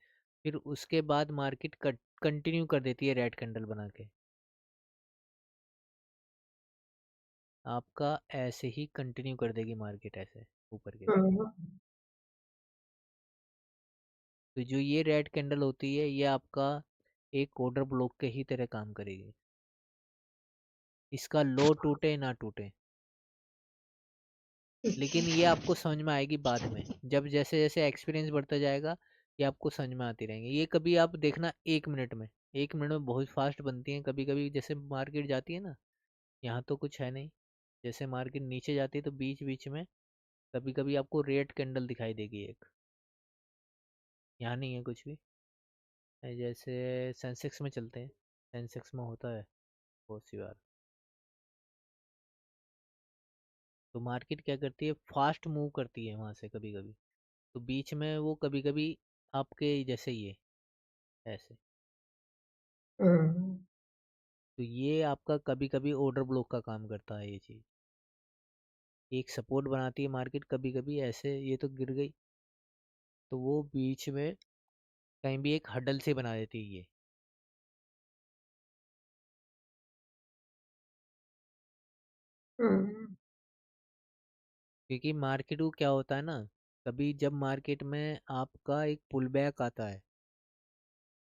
फिर उसके बाद मार्केट कंटिन्यू कर देती है रेड कैंडल बना के, आपका ऐसे ही कंटिन्यू कर देगी मार्केट, ऐसे ऊपर की तरफ। हम्म, तो जो ये रेड कैंडल होती है, ये आपका एक ऑर्डर ब्लॉक के ही तरह काम करेगी। इसका लो टूटे ना टूटे, लेकिन ये आपको समझ में आएगी बाद में, जब जैसे जैसे एक्सपीरियंस बढ़ता जाएगा, ये आपको समझ में आती रहेंगी। ये कभी आप देखना 1 मिनट में, 1 मिनट में बहुत फास्ट बनती हैं कभी कभी। जैसे मार्केट जाती है ना, यहाँ तो कुछ है नहीं, जैसे मार्केट नीचे जाती है तो बीच बीच में कभी कभी आपको रेड कैंडल दिखाई देगी एक, यहाँ नहीं है कुछ भी। जैसे सेंसेक्स में चलते हैं, सेंसेक्स में होता है बहुत सी बार। तो मार्केट क्या करती है, फास्ट मूव करती है वहाँ से कभी कभी, तो बीच में वो कभी कभी आपके जैसे ये ऐसे। हम्म, तो ये आपका कभी कभी ऑर्डर ब्लॉक का काम करता है, ये चीज़ एक सपोर्ट बनाती है मार्केट कभी कभी ऐसे। ये तो गिर गई, तो वो बीच में कहीं भी एक हडल से बना देती है ये। हम्म, क्योंकि मार्केट को क्या होता है ना, कभी जब मार्केट में आपका एक पुल बैक आता है,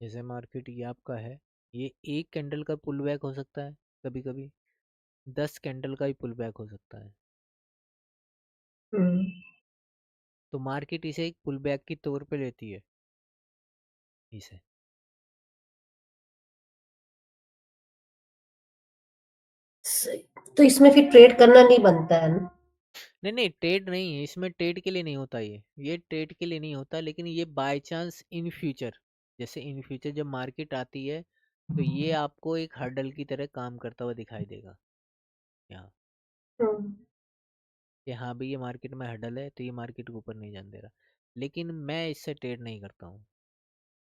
जैसे मार्केट ये आपका है, ये एक कैंडल का पुल बैक हो सकता है, कभी कभी 10 कैंडल का भी पुल बैक हो सकता है। हम्म, तो मार्केट इसे एक पुल बैक की तौर पे लेती है इसे। सही। तो इसमें फिर ट्रेड करना नहीं बनता है ना। नहीं नहीं, ट्रेड नहीं है इसमें, ट्रेड के लिए नहीं होता ये ट्रेड के लिए नहीं होता, लेकिन ये बाय चांस इन फ्यूचर, जैसे इन फ्यूचर जब मार्केट आती है, तो ये आपको एक हर्डल की तरह काम करता हुआ दिखाई देगा यहाँ, हम्म, कि हाँ भाई ये मार्केट में हर्डल है, तो ये मार्केट को ऊपर नहीं जाने दे रहा। लेकिन मैं इससे ट्रेड नहीं करता हूँ,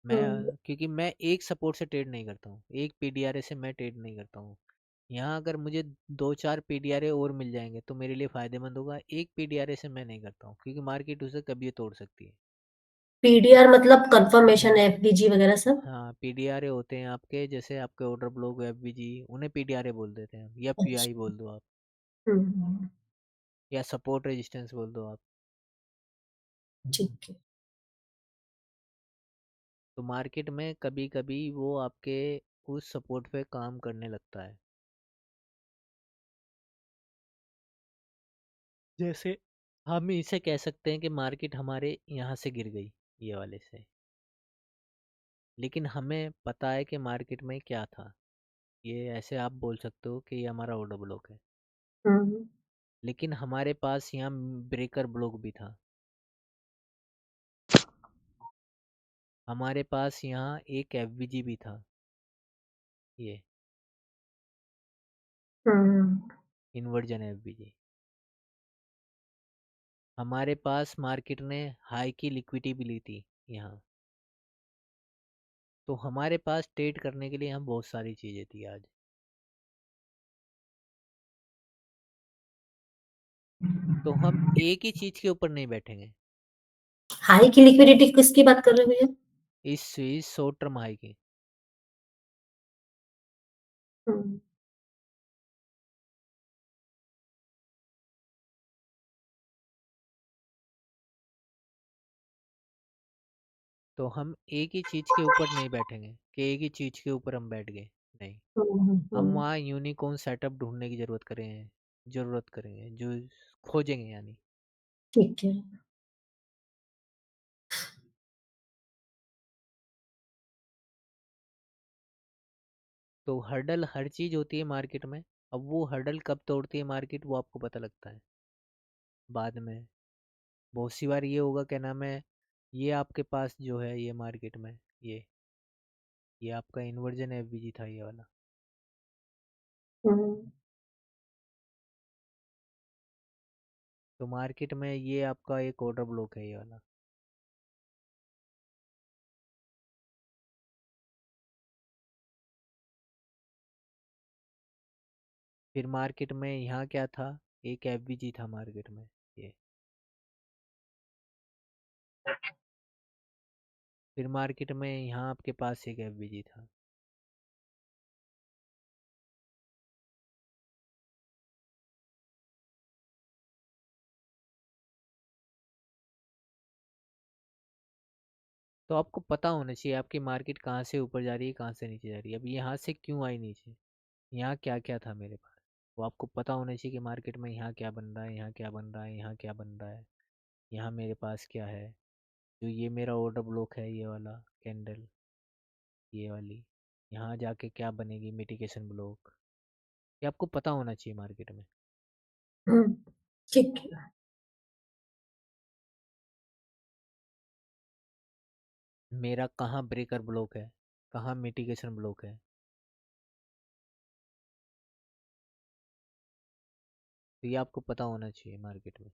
हम्म, क्योंकि मैं एक सपोर्ट से ट्रेड नहीं करता हूँ, एक पीडीआरए से मैं ट्रेड नहीं करता हूँ। यहाँ अगर मुझे 2-4 पीडीआरए और मिल जाएंगे तो मेरे लिए फायदेमंद होगा, एक पीडीआरए से मैं नहीं करता हूँ, क्योंकि मार्केट उसे कभी तोड़ सकती है। पीडीआर मतलब कंफर्मेशन एफवीजी वगैरह सब। हाँ, पीडीआरए होते हैं आपके, जैसे आपके ऑर्डर ब्लॉक एफबीजी, उन्हें पीडीआरए बोल देते हैं, या अच्छा। पीआई बोल दो आप, हम्म, या सपोर्ट रेजिस्टेंस बोल दो आप। ठीक है। तो मार्केट में कभी कभी वो आपके उस सपोर्ट पे काम करने लगता है। जैसे हम इसे कह सकते हैं कि मार्केट हमारे यहाँ से गिर गई, ये वाले से, लेकिन हमें पता है कि मार्केट में क्या था। ये ऐसे आप बोल सकते हो कि ये हमारा ऑर्डर ब्लॉक है, हम्म लेकिन हमारे पास यहाँ ब्रेकर ब्लॉक भी था। हमारे पास यहाँ एक एफवीजी भी था, ये हम्म इन्वर्जन एफवीजी। हमारे पास मार्केट ने हाई की लिक्विडिटी भी ली थी यहाँ। तो हमारे पास ट्रेड करने के लिए हम बहुत सारी चीज़ें थी आज। तो हम एक ही चीज़ के ऊपर नहीं बैठेंगे। हाई की लिक्विडिटी किसकी बात कर रहे हो भैया? इस शॉर्ट टर्म हाई की। हम्म तो हम एक ही चीज़ के ऊपर नहीं बैठेंगे कि एक ही चीज़ के ऊपर हम बैठ गए, नहीं। हम हम्म, वहाँ यूनिकॉर्न सेटअप ढूंढने की ज़रूरत करेंगे, जो खोजेंगे यानी। ठीक है। तो हर्डल हर चीज़ होती है मार्केट में। अब वो हर्डल कब तोड़ती है मार्केट, वो आपको पता लगता है बाद में। बहुत सी बार ये होगा, क्या नाम है, ये आपके पास जो है ये मार्केट में, ये आपका इन्वर्जन एफवीजी था, ये वाला। हम्म तो मार्केट में ये आपका एक ऑर्डर ब्लॉक है, ये वाला। फिर मार्केट में यहाँ क्या था, एक एफवीजी था मार्केट में, ये। फिर मार्केट में यहाँ आपके पास एक एफवीजी था। तो आपको पता होना चाहिए आपकी मार्केट कहाँ से ऊपर जा रही है, कहाँ से नीचे जा रही है। अब यहाँ से क्यों आई नीचे, यहाँ क्या क्या था मेरे पास, वो आपको पता होना चाहिए कि मार्केट में यहाँ क्या बन रहा है, यहाँ क्या बन रहा है, यहाँ क्या बन रहा है, यहाँ मेरे पास क्या है। जो ये मेरा ऑर्डर ब्लॉक है, ये वाला कैंडल, ये वाली, यहाँ जाके क्या बनेगी, मिटिगेशन ब्लॉक। ये आपको पता होना चाहिए मार्केट में। हम्म, ठीक है। मेरा कहाँ ब्रेकर ब्लॉक है, कहाँ मिटिगेशन ब्लॉक है, तो ये आपको पता होना चाहिए मार्केट में।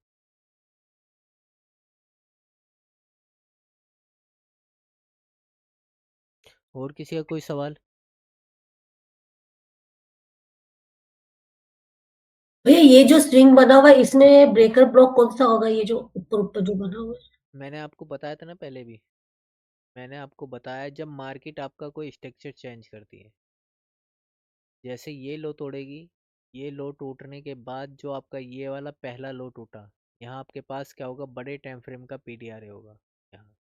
और किसी का कोई सवाल? भैया ये जो स्ट्रिंग बना हुआ है इसमें ब्रेकर ब्लॉक कौन सा होगा, ये जो ऊपर ऊपर जो बना हुआ है? मैंने आपको बताया था ना पहले भी, मैंने आपको बताया जब मार्केट आपका कोई स्ट्रक्चर चेंज करती है, जैसे ये लो तोड़ेगी, ये लो टूटने के बाद जो आपका ये वाला पहला लो टूटा, यहाँ आपके पास क्या होगा, बड़े टाइम फ्रेम का पीडीआर होगा यहाँ,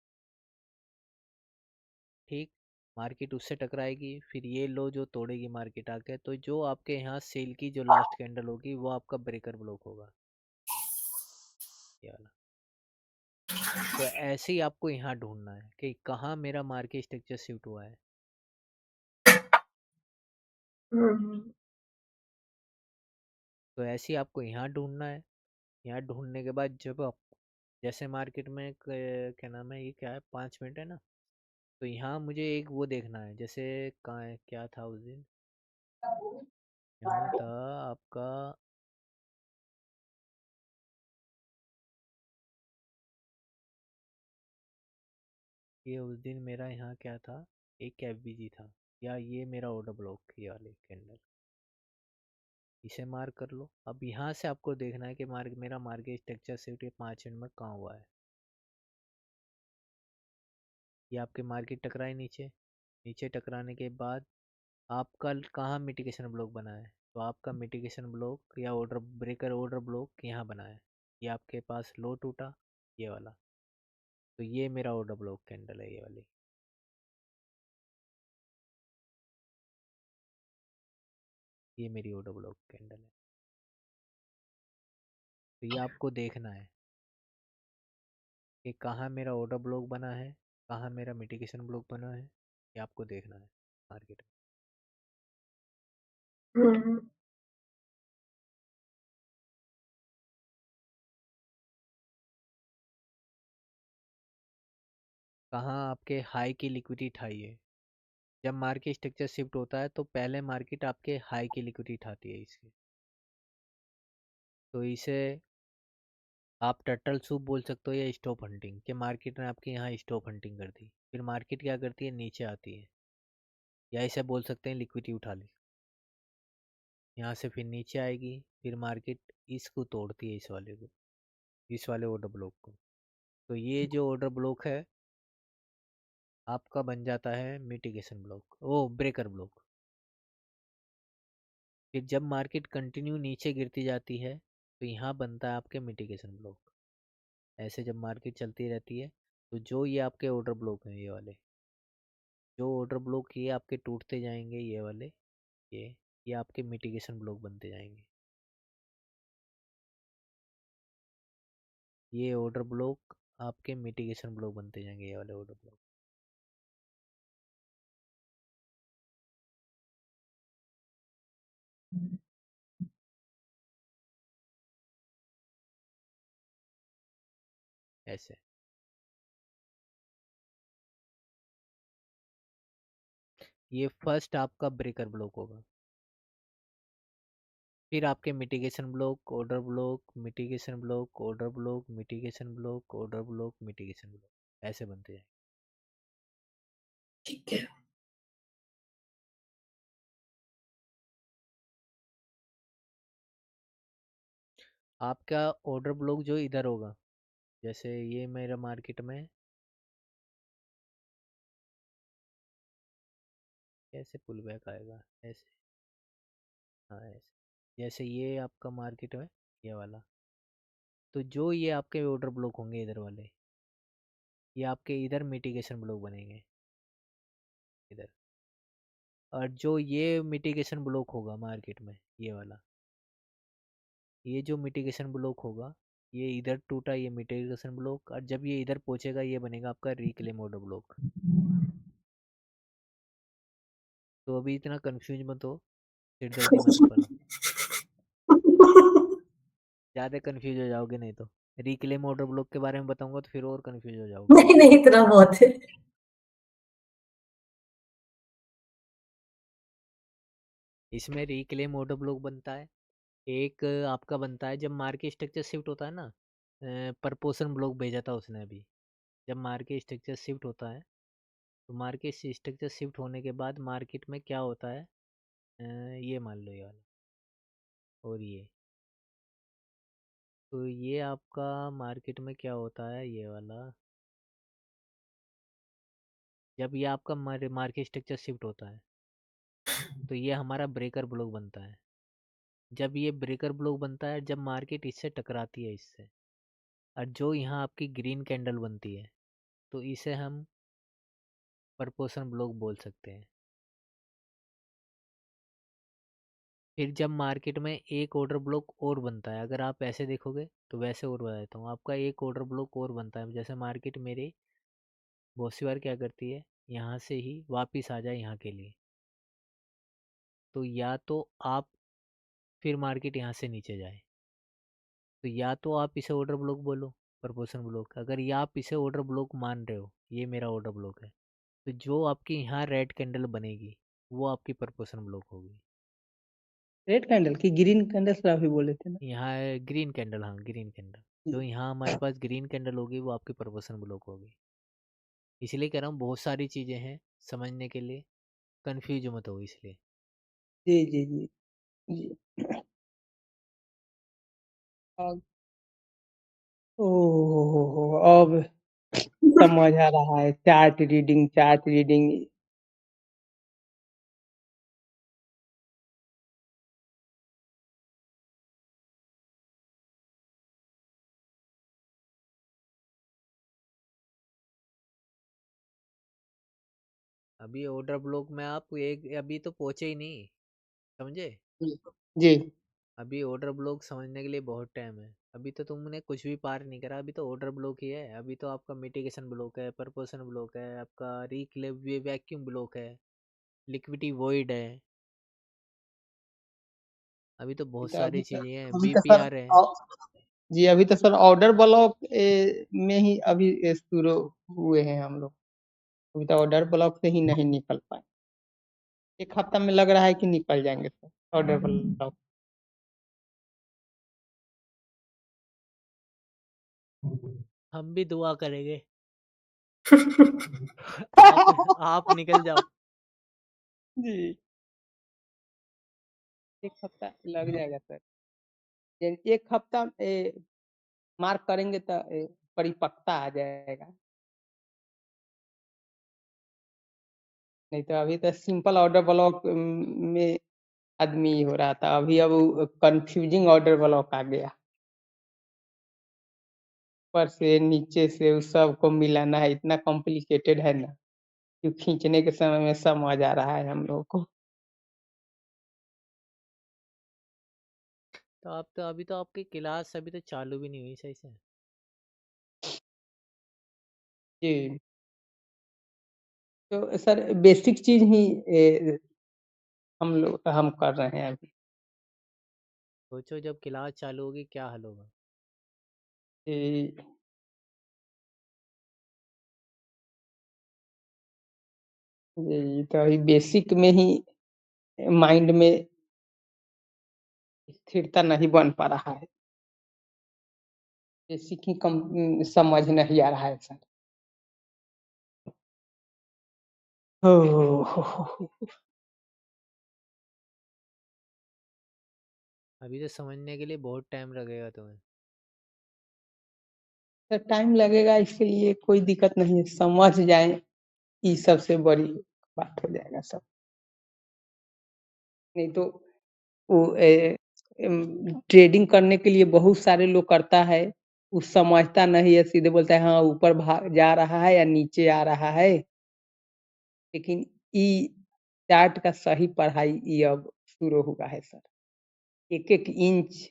ठीक। मार्केट उससे टकराएगी, फिर ये लो जो तोड़ेगी मार्केट आके, तो जो आपके यहाँ सेल की जो लास्ट कैंडल होगी वो आपका ब्रेकर ब्लॉक होगा, ये वाला। तो ऐसे ही आपको यहाँ ढूंढना है कि कहाँ मेरा मार्केट स्ट्रक्चर शिफ्ट हुआ है। हम्म तो ऐसे ही आपको यहाँ ढूंढना है। यहाँ ढूंढने के बाद जब आप, जैसे मार्केट में क्या नाम है, ये क्या है, 5 मिनट है ना, तो यहाँ मुझे एक वो देखना है, जैसे कहाँ है, क्या था उस दिन, यहाँ था आपका, ये उस दिन मेरा यहाँ क्या था, एक एफबीजी था, या ये मेरा ऑर्डर ब्लॉक, ये वाले कैंडल, इसे मार्क कर लो। अब यहाँ से आपको देखना है कि मेरा मार्केट स्ट्रक्चर शिफ्ट 5 मिनट में कहाँ हुआ है। ये आपके मार्केट टकराए नीचे, नीचे टकराने के बाद आपका कहाँ मिटिगेशन ब्लॉक बना है, तो आपका मिटिगेशन ब्लॉक या ऑर्डर ब्रेकर ऑर्डर ब्लॉक यहाँ बना है। ये आपके पास लो टूटा, ये वाला, तो ये मेरा ऑर्डर ब्लॉक कैंडल है, ये वाली। ये मेरी ऑर्डर ब्लॉक कैंडल है। तो ये आपको देखना है कि कहाँ मेरा ऑर्डर ब्लॉक बना है, कहाँ मेरा मिटिगेशन ब्लॉक बना है, ये आपको देखना है मार्केट में। हम्म कहाँ आपके हाई की लिक्विडिटी हाई है। जब मार्केट स्ट्रक्चर शिफ्ट होता है तो पहले मार्केट आपके हाई की लिक्विडिटी उठाती है इसकी, तो इसे आप टर्टल सूप बोल सकते हो या स्टॉप हंटिंग, कि मार्केट ने आपके यहाँ स्टॉप हंटिंग कर दी, फिर मार्केट क्या करती है, नीचे आती है, या इसे बोल सकते हैं लिक्विडिटी उठा ली, यहाँ से फिर नीचे आएगी, फिर मार्केट इसको तोड़ती है, इस वाले को, इस वाले ऑर्डर ब्लॉक को। तो ये जो ऑर्डर ब्लॉक है आपका बन जाता है मिटिगेशन ब्लॉक, ओ ब्रेकर ब्लॉक। फिर जब मार्केट कंटिन्यू नीचे गिरती जाती है तो यहाँ बनता है आपके मिटिगेशन ब्लॉक। ऐसे जब मार्केट चलती रहती है तो जो ये आपके ऑर्डर ब्लॉक हैं, ये वाले जो ऑर्डर ब्लॉक ये आपके टूटते जाएंगे, ये वाले ये आपके मिटिगेशन ब्लॉक बनते जाएंगे। ये ऑर्डर ब्लॉक आपके मिटिगेशन ब्लॉक बनते जाएंगे, ये वाले ऑर्डर ब्लॉक। ऐसे ये फर्स्ट आपका ब्रेकर ब्लॉक होगा, फिर आपके mitigation block, order block, mitigation block, order block, mitigation block, order block, mitigation block, ऐसे बनते हैं। ठीक है। आपका ऑर्डर ब्लॉक जो इधर होगा, जैसे ये मेरा मार्केट में कैसे पुल बैक आएगा, ऐसे, हाँ ऐसे, जैसे ये आपका मार्केट है ये वाला, तो जो ये आपके ऑर्डर ब्लॉक होंगे इधर वाले, ये आपके इधर मिटिगेशन ब्लॉक बनेंगे इधर। और जो ये मिटिगेशन ब्लॉक होगा मार्केट में, ये वाला, ये जो मिटिगेशन ब्लॉक होगा, ये इधर टूटा, ये मिटिगेशन ब्लॉक, और जब ये इधर पहुंचेगा ये बनेगा आपका रिक्लेम ऑर्डर ब्लॉक। तो अभी इतना कंफ्यूज मत हो, सिरदर्दी मत करो, ज़्यादा कंफ्यूज हो जाओगे नहीं तो। रिक्लेम ऑर्डर ब्लॉक के बारे में बताऊंगा तो फिर और कंफ्यूज हो जाओगे। नहीं नहीं, इतना बहुत है। इसमें रिक्लेम ऑर्डर ब्लॉक बनता है, एक आपका बनता है जब मार्केट स्ट्रक्चर शिफ्ट होता है ना, प्रपोर्शन ब्लॉक भेजा था उसने अभी। जब मार्केट स्ट्रक्चर शिफ्ट होता है तो मार्केट स्ट्रक्चर शिफ्ट होने के बाद मार्केट में क्या होता है, ये मान लो ये वाला और ये, तो ये आपका मार्केट में क्या होता है, ये वाला, जब ये आपका मार्केट स्ट्रक्चर शिफ्ट होता है तो ये हमारा ब्रेकर ब्लॉक बनता है। जब ये ब्रेकर ब्लॉक बनता है, जब मार्केट इससे टकराती है इससे, और जो यहाँ आपकी ग्रीन कैंडल बनती है, तो इसे हम प्रपोर्शन ब्लॉक बोल सकते हैं। फिर जब मार्केट में एक ऑर्डर ब्लॉक और बनता है, अगर आप ऐसे देखोगे तो वैसे और बता देता हूँ, आपका एक ऑर्डर ब्लॉक और बनता है, जैसे मार्केट मेरे बहुत सी बार क्या करती है, यहाँ से ही वापस आ जाए यहाँ के लिए, तो या तो आप फिर मार्केट यहाँ से नीचे जाए, तो या तो आप इसे ऑर्डर ब्लॉक बोलो, प्रपोर्शन ब्लॉक। अगर या आप इसे ऑर्डर ब्लॉक मान रहे हो, ये मेरा ऑर्डर ब्लॉक है, तो जो आपकी यहाँ रेड कैंडल बनेगी वो आपकी प्रपोर्शन ब्लॉक होगी। रेड कैंडल की ग्रीन कैंडल से अभी बोले थे ना। यहाँ ग्रीन कैंडल, हाँ ग्रीन कैंडल, जो यहाँ हमारे पास ग्रीन कैंडल होगी वो आपकी प्रपोर्शन ब्लॉक होगी। इसलिए कह रहा हूँ बहुत सारी चीज़ें हैं समझने के लिए, कंफ्यूज मत हो इसलिए। जी जी जी जी। अब ओह अब समझ आ रहा है, चार्ट रीडिंग अभी ऑर्डर ब्लॉक में आप एक अभी तो पहुंचे ही नहीं, समझे? जी अभी ऑर्डर ब्लॉक समझने के लिए बहुत टाइम है। अभी तो तुमने कुछ भी पार नहीं करा, अभी तो ऑर्डर ब्लॉक ही है। अभी तो आपका मिटिगेशन ब्लॉक है, परपोर्शन ब्लॉक है, आपका वैक्यूम ब्लॉक है, लिक्विडिटी वॉइड है। अभी तो बहुत तो सारी चीजें हैं, अभी तो सर बीपीआर है। जी अभी तो सर ऑर्डर ब्लॉक में ही अभी शुरू हुए हैं हम लोग। अभी तो ऑर्डर ब्लॉक से ही नहीं निकल पाए। एक हफ्ता में लग रहा है कि निकल जाएंगे सर ऑर्डर ब्लॉक। हम भी दुआ करेंगे आप निकल जाओ। जी एक हफ्ता लग जाएगा सर। एक हफ्ता मार्क करेंगे तो परिपक्वता आ जाएगा। नहीं तो अभी तो सिंपल ऑर्डर ब्लॉक में आदमी हो रहा था। अभी अब कंफ्यूजिंग ऑर्डर ब्लॉक आ गया। ऊपर से नीचे से उस सबको मिलाना है, इतना कॉम्प्लिकेटेड है ना कि खींचने के समय में समझ आ रहा है हम लोगों को। तो आप तो अभी तो आपकी क्लास अभी तो चालू भी नहीं हुई सही से। जी तो सर बेसिक चीज ही हम कर रहे हैं अभी। सोचो जब क्लास चालू होगी क्या हाल होगा। जी जी तो अभी बेसिक में ही माइंड में स्थिरता नहीं बन पा रहा है। बेसिक ही कम समझ नहीं आ रहा है सर। हो अभी तो समझने के लिए बहुत टाइम लगेगा तुम्हें। सर टाइम लगेगा, इसके लिए कोई दिक्कत नहीं है। समझ जाए ये सबसे बड़ी बात हो जाएगा सब। नहीं तो वो ट्रेडिंग करने के लिए बहुत सारे लोग करता है, वो समझता नहीं है, सीधे बोलता है हाँ ऊपर भाग जा रहा है या नीचे आ रहा है। लेकिन ई चार्ट का सही पढ़ाई ये अब शुरू हुआ है सर। एक एक इंच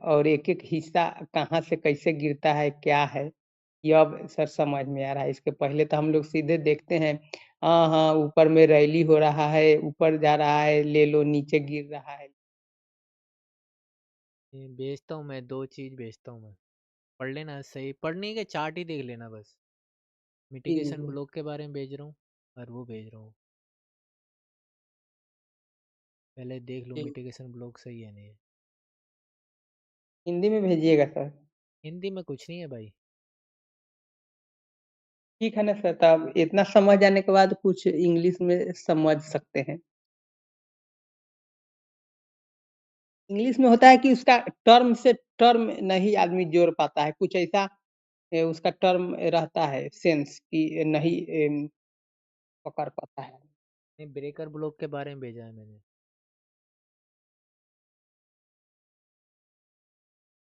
और एक एक हिस्सा कहाँ से कैसे गिरता है क्या है, ये अब सर समझ में आ रहा है। इसके पहले तो हम लोग सीधे देखते हैं हाँ हाँ ऊपर में रैली हो रहा है, ऊपर जा रहा है ले लो, नीचे गिर रहा है। ये भेजता हूँ मैं, 2 चीज भेजता हूँ मैं, पढ़ लेना। सही पढ़ने के चार्ट ही देख लेना बस। मिटिगेशन जी, ब्लॉक के बारे में भेज रहा हूँ और वो भेज रहा हूँ। पहले देख लो जी। मिटिगेशन ब्लॉक सही है नहीं है। हिंदी में भेजिएगा सर। हिंदी में कुछ नहीं है भाई। ठीक है ना सर, तब इतना समझ आने के बाद कुछ इंग्लिश में समझ सकते हैं। इंग्लिश में होता है कि उसका टर्म से टर्म नहीं आदमी जोड़ पाता है, कुछ ऐसा उसका टर्म रहता है सेंस कि नहीं पकड़ पाता है। नहीं, ब्रेकर ब्लॉक के बारे में भेजा है मैंने।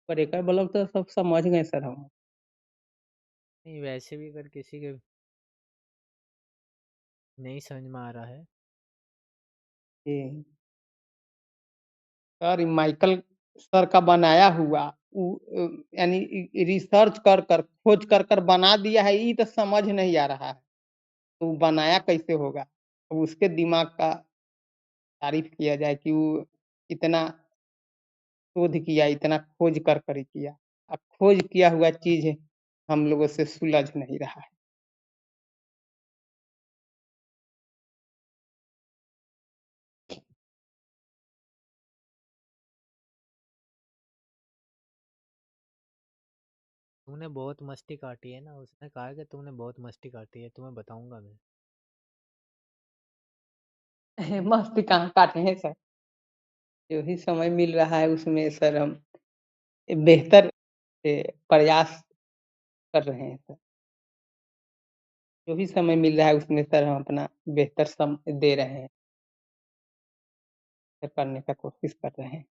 ब्रेकर ब्लॉक तो सब समझ गए सर हम। नहीं, वैसे भी अगर किसी के नहीं समझ में आ रहा है। जी सर माइकल सर का बनाया हुआ यानी रिसर्च कर कर खोज कर कर बना दिया है, ये तो समझ नहीं आ रहा है तो बनाया कैसे होगा। अब उसके दिमाग का तारीफ किया जाए कि वो इतना शोध किया, इतना खोज कर कर किया। अब खोज किया हुआ चीज हम लोगों से सुलझ नहीं रहा है। तुमने बहुत मस्ती काटी है ना, उसने कहा कि तुमने बहुत मस्ती काटी है, तुम्हें बताऊंगा मैं। मस्ती कहाँ काटे हैं सर, जो ही समय मिल रहा है उसमें सर हम बेहतर प्रयास कर रहे हैं सर। जो भी समय मिल रहा है उसमें सर हम अपना बेहतर समय दे रहे हैं, करने का कोशिश कर रहे हैं।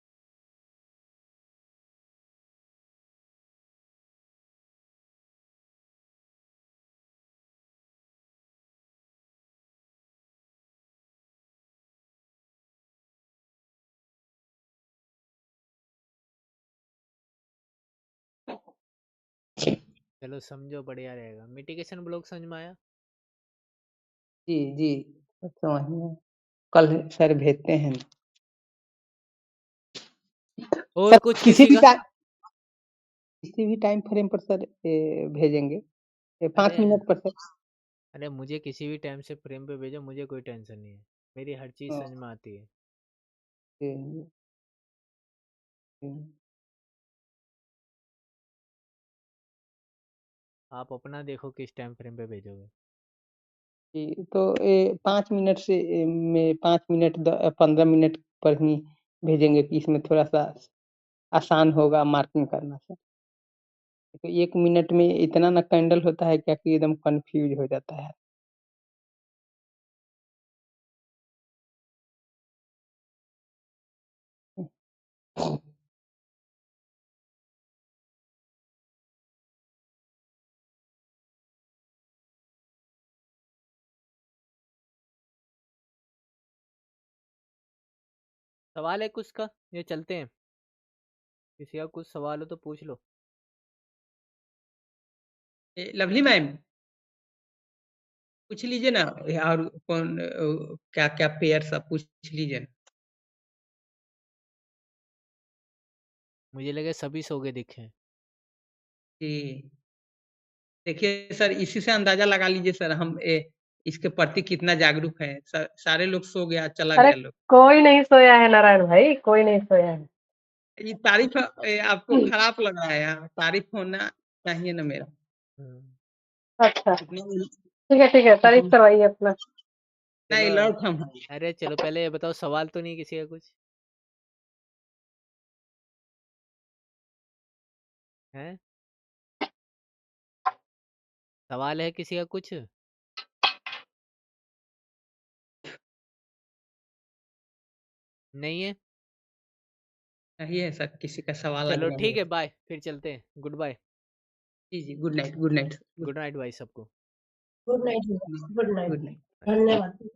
चलो समझो, बढ़िया रहेगा। मिटिगेशन ब्लॉक समझ में आया? जी समझ में, कल सर भेजते हैं। और सर कुछ किसी का? किसी भी टाइम फ्रेम पर सर भेजेंगे 5 अरे मिनट पर सर। अरे मुझे किसी भी टाइम से फ्रेम पे भेजो, मुझे कोई टेंशन नहीं है, मेरी हर चीज़ हाँ, समझ में आती है। जी, जी। आप अपना देखो किस टाइम फ्रेम पे भेजोगे। जी, तो 5 मिनट से में 5 मिनट 15 मिनट पर ही भेजेंगे कि इसमें थोड़ा-सा आसान होगा मार्किंग करना सर। तो 1 मिनट में इतना ना कैंडल होता है क्या कि एकदम कन्फ्यूज़ हो जाता है। सवाल है कुछ का, ये चलते हैं? किसी का कुछ सवाल हो तो पूछ लो। लवली मैम पूछ लीजिए ना, और कौन क्या क्या पेयर सब पूछ लीजिए ना। मुझे लगे सभी सो गए दिखे। जी देखिए सर, इसी से अंदाजा लगा लीजिए सर, हम इसके प्रति कितना जागरूक है। सारे लोग सो गया, चला अरे गया लोग। कोई नहीं सोया है नारायण भाई, कोई नहीं सोया है। ये तारीफ आपको खराब लग रहा है यार, तारीफ होना चाहिए ना मेरा। अच्छा इतने ठीक है तारीफ करवाइए अपना। नहीं चलो लौट हम हैं। अरे चलो पहले ये बताओ, सवाल तो नहीं किसी का कुछ है? सवाल है किसी का कुछ? नहीं है? नहीं है सर, किसी का सवाल आज चलो नहीं ठीक है। है, बाय, फिर चलते हैं। Good bye. जी good night, good night, good night भाई सबको। Good night. Good night. Good night. धन्यवाद।